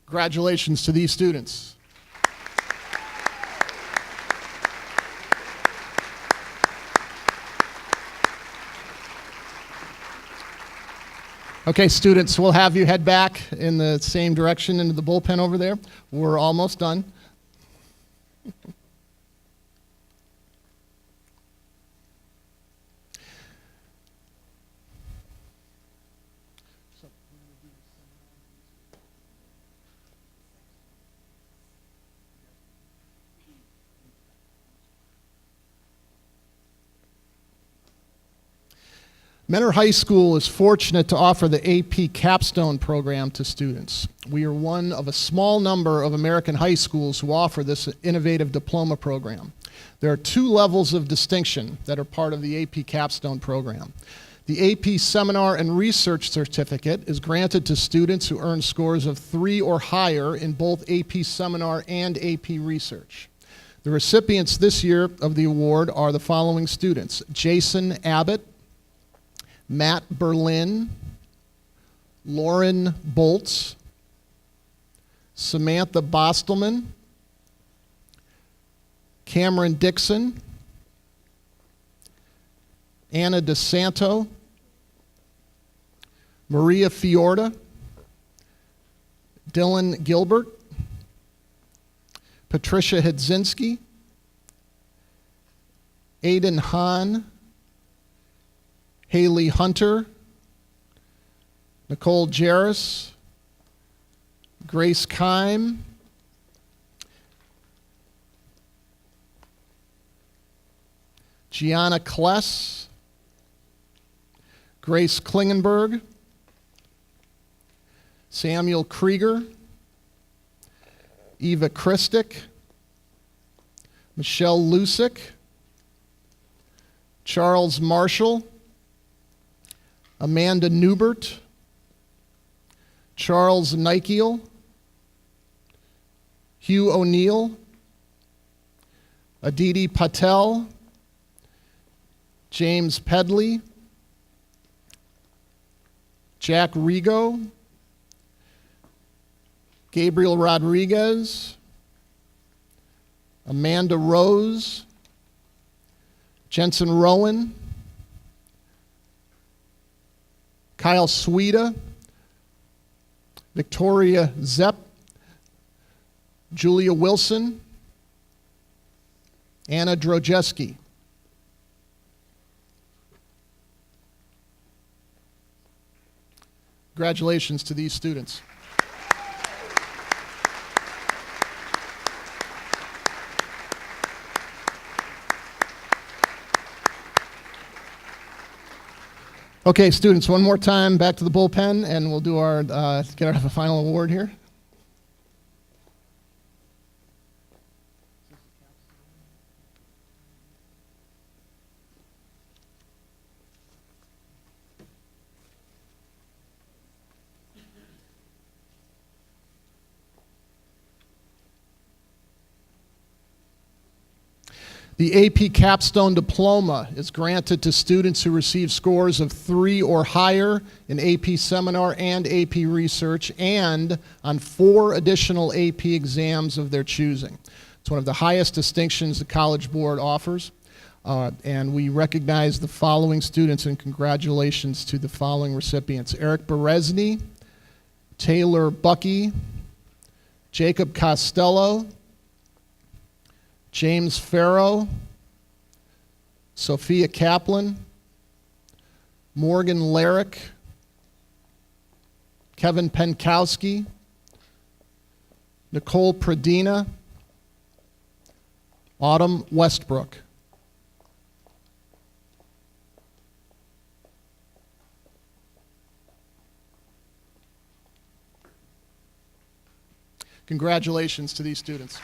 Congratulations to these students. Okay, students, we'll have you head back in the same direction into the bullpen over there. We're almost done. Mentor High School is fortunate to offer the AP Capstone program to students. We are one of a small number of American high schools who offer this innovative diploma program. There are 2 levels of distinction that are part of the AP Capstone program. The AP Seminar and Research Certificate is granted to students who earn scores of 3 or higher in both AP Seminar and AP Research. The recipients this year of the award are the following students: Jason Abbott, Matt Berlin, Lauren Boltz, Samantha Bostelman, Cameron Dixon, Anna DeSanto, Maria Fiorda, Dylan Gilbert, Patricia Hedzinski, Aiden Hahn, Haley Hunter, Nicole Jarris, Grace Keim, Gianna Kless, Grace Klingenberg, Samuel Krieger, Eva Christic, Michelle Lusick, Charles Marshall, Amanda Newbert, Charles Nikiel, Hugh O'Neill, Aditi Patel, James Pedley, Jack Rigo, Gabriel Rodriguez, Amanda Rose, Jensen Rowan, Kyle Sweda, Victoria Zepp, Julia Wilson, Anna Drojeski. Congratulations to these students. Okay, students, one more time back to the bullpen, and we'll do our get our final award here. The AP Capstone Diploma is granted to students who receive scores of 3 or higher in AP Seminar and AP Research and on 4 additional AP exams of their choosing. It's one of the highest distinctions the College Board offers, and we recognize the following students, and congratulations to the following recipients: Eric Berezny, Taylor Bucky, Jacob Costello, James Farrow, Sophia Kaplan, Morgan Larrick, Kevin Penkowski, Nicole Pradina, Autumn Westbrook. Congratulations to these students.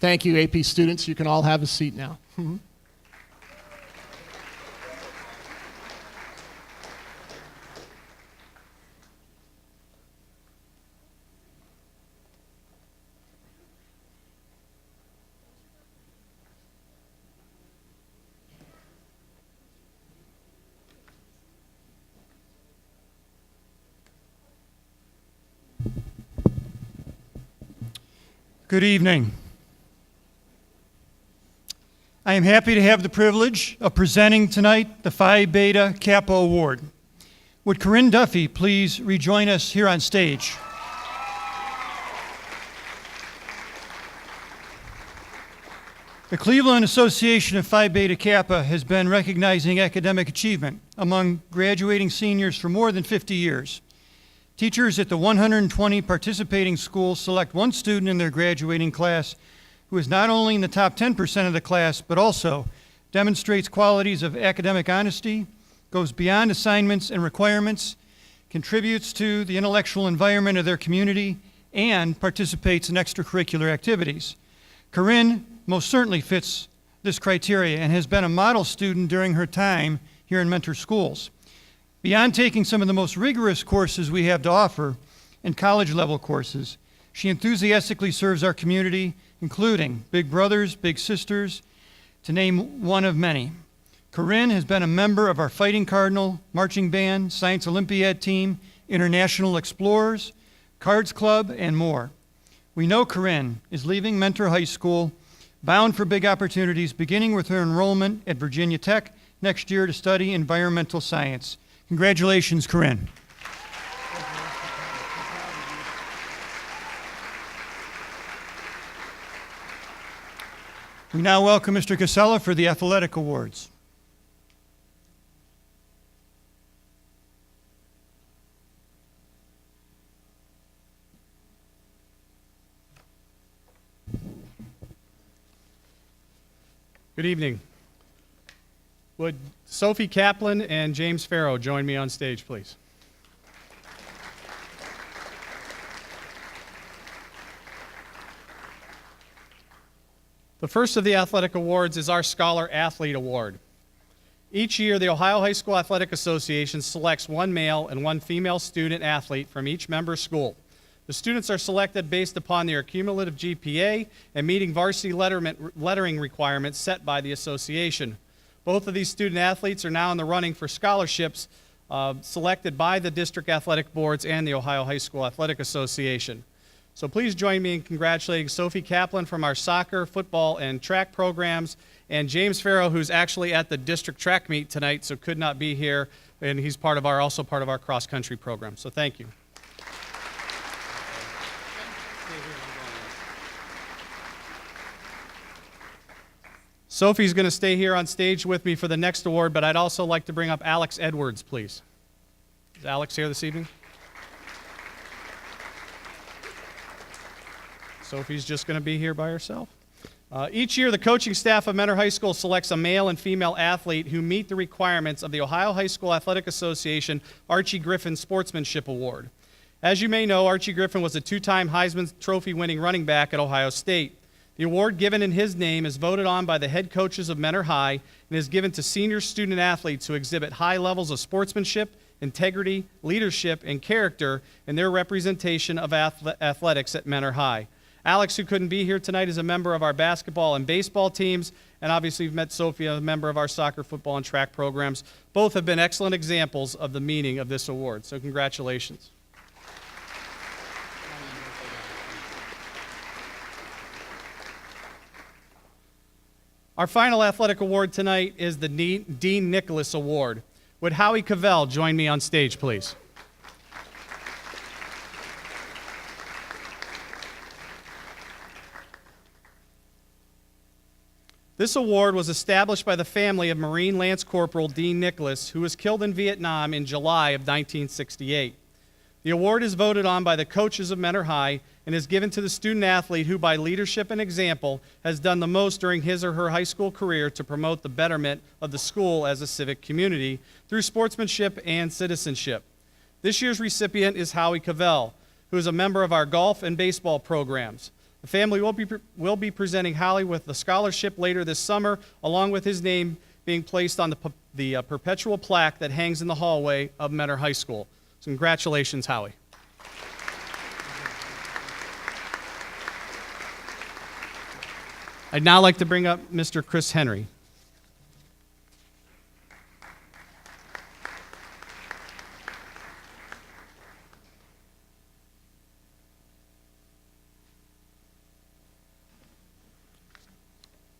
Thank you, AP students. You can all have a seat now. Good evening. I am happy to have the privilege of presenting tonight the Phi Beta Kappa Award. Would Corinne Duffy please rejoin us here on stage? The Cleveland Association of Phi Beta Kappa has been recognizing academic achievement among graduating seniors for more than 50 years. Teachers at the 120 participating schools select one student in their graduating class who is not only in the top 10% of the class, but also demonstrates qualities of academic honesty, goes beyond assignments and requirements, contributes to the intellectual environment of their community, and participates in extracurricular activities. Corinne most certainly fits this criteria and has been a model student during her time here in Mentor Schools. Beyond taking some of the most rigorous courses we have to offer and college-level courses, she enthusiastically serves our community, including Big Brothers, Big Sisters, to name one of many. Corinne has been a member of our Fighting Cardinal, Marching Band, Science Olympiad team, International Explorers, Cards Club, and more. We know Corinne is leaving Mentor High School, bound for big opportunities, beginning with her enrollment at Virginia Tech next year to study environmental science. Congratulations, Corinne. We now welcome Mr. Casella for the Athletic Awards. Good evening. Would Sophie Kaplan and James Farrow join me on stage, please? The first of the athletic awards is our Scholar Athlete Award. Each year, the Ohio High School Athletic Association selects one male and one female student athlete from each member school. The students are selected based upon their cumulative GPA and meeting varsity lettering requirements set by the association. Both of these student athletes are now in the running for scholarships selected by the district athletic boards and the Ohio High School Athletic Association. So please join me in congratulating Sophie Kaplan from our soccer, football, and track programs, and James Farrow, who's actually at the district track meet tonight, so could not be here, and he's also part of our cross-country program. So thank you. Sophie's going to stay here on stage with me for the next award, but I'd also like to bring up Alex Edwards, please. Is Alex here this evening? Sophie's just going to be here by herself. Each year, the coaching staff of Mentor High School selects a male and female athlete who meet the requirements of the Ohio High School Athletic Association Archie Griffin Sportsmanship Award. As you may know, Archie Griffin was a two-time Heisman Trophy winning running back at Ohio State. The award given in his name is voted on by the head coaches of Mentor High and is given to senior student athletes who exhibit high levels of sportsmanship, integrity, leadership, and character in their representation of athletics at Mentor High. Alex, who couldn't be here tonight, is a member of our basketball and baseball teams, and obviously you've met Sophie, a member of our soccer, football, and track programs. Both have been excellent examples of the meaning of this award, so congratulations. Our final athletic award tonight is the Dean Nicholas Award. Would Howie Cavell join me on stage, please? This award was established by the family of Marine Lance Corporal Dean Nicholas, who was killed in Vietnam in July of 1968. The award is voted on by the coaches of Mentor High and is given to the student athlete who, by leadership and example, has done the most during his or her high school career to promote the betterment of the school as a civic community through sportsmanship and citizenship. This year's recipient is Howie Cavell, who is a member of our golf and baseball programs. The family will be presenting Howie with the scholarship later this summer, along with his name being placed on the perpetual plaque that hangs in the hallway of Mentor High School. So congratulations, Howie. I'd now like to bring up Mr. Chris Henry.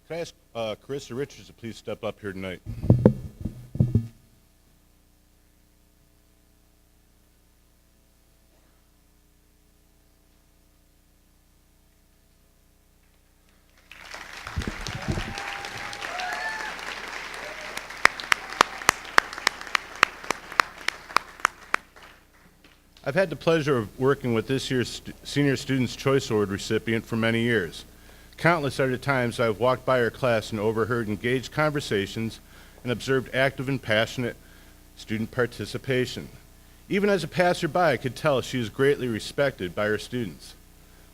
Can I ask Carissa Richards to please step up here tonight? I've had the pleasure of working with this year's Senior Student's Choice Award recipient for many years. Countless are the times I've walked by her class and overheard engaged conversations and observed active and passionate student participation. Even as a passerby, I could tell she is greatly respected by her students.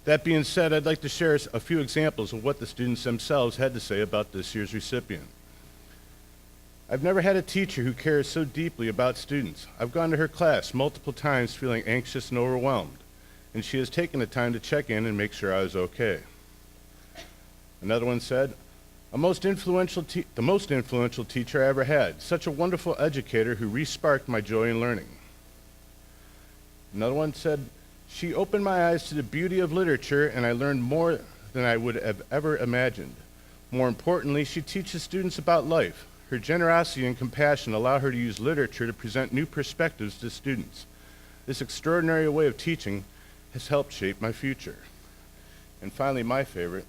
That being said, I'd like to share a few examples of what the students themselves had to say about this year's recipient. I've never had a teacher who cares so deeply about students. I've gone to her class multiple times feeling anxious and overwhelmed, and she has taken the time to check in and make sure I was okay. Another one said, the most influential teacher I ever had, such a wonderful educator who re-sparked my joy in learning. Another one said, she opened my eyes to the beauty of literature and I learned more than I would have ever imagined. More importantly, she teaches students about life. Her generosity and compassion allow her to use literature to present new perspectives to students. This extraordinary way of teaching has helped shape my future. And finally, my favorite.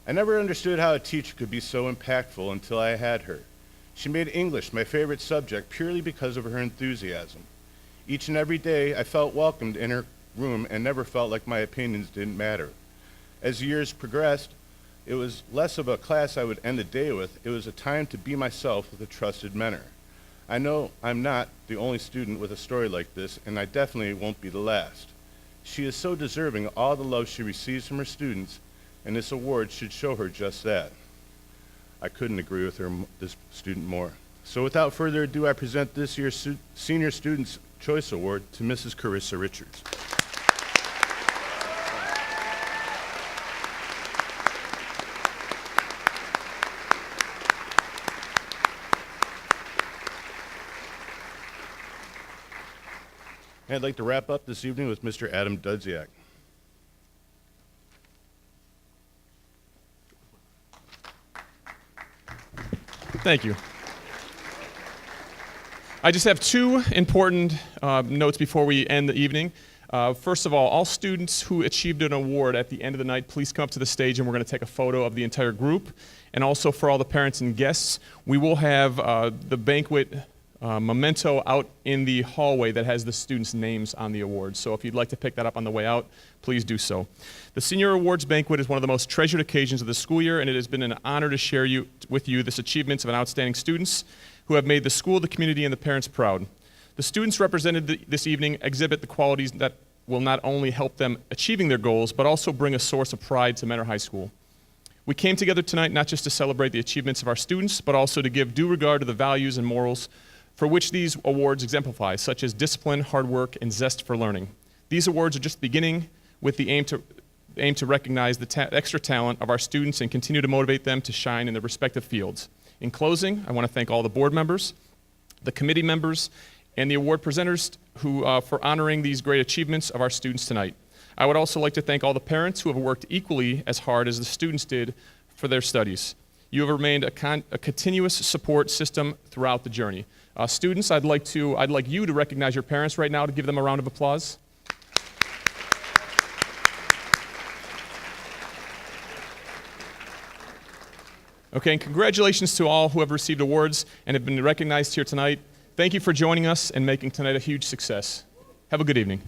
I never understood how a teacher could be so impactful until I had her. She made English my favorite subject purely because of her enthusiasm. Each and every day, I felt welcomed in her room and never felt like my opinions didn't matter. As years progressed, it was less of a class I would end the day with. It was a time to be myself with a trusted mentor. I know I'm not the only student with a story like this, and I definitely won't be the last. She is so deserving of all the love she receives from her students, and this award should show her just that. I couldn't agree with this student more. So without further ado, I present this year's Senior Students' Choice Award to Mrs. Carissa Richards. And I'd like to wrap up this evening with Mr. Adam Dudziak. Thank you. I just have two important notes before we end the evening. First of all students who achieved an award at the end of the night, please come up to the stage and we're going to take a photo of the entire group. And also for all the parents and guests, we will have the banquet memento out in the hallway that has the students' names on the awards. So if you'd like to pick that up on the way out, please do so. The Senior Awards Banquet is one of the most treasured occasions of the school year, and it has been an honor to share with you this achievements of an outstanding students who have made the school, the community, and the parents proud. The students represented this evening exhibit the qualities that will not only help them achieving their goals, but also bring a source of pride to Mentor High School. We came together tonight not just to celebrate the achievements of our students, but also to give due regard to the values and morals for which these awards exemplify, such as discipline, hard work, and zest for learning. These awards are just beginning with the aim to recognize the extra talent of our students and continue to motivate them to shine in their respective fields. In closing, I want to thank all the board members, the committee members, and the award presenters for honoring these great achievements of our students tonight. I would also like to thank all the parents who have worked equally as hard as the students did for their studies. You have remained a continuous support system throughout the journey. Students, I'd like you to recognize your parents right now, to give them a round of applause. Okay, and congratulations to all who have received awards and have been recognized here tonight. Thank you for joining us and making tonight a huge success. Have a good evening.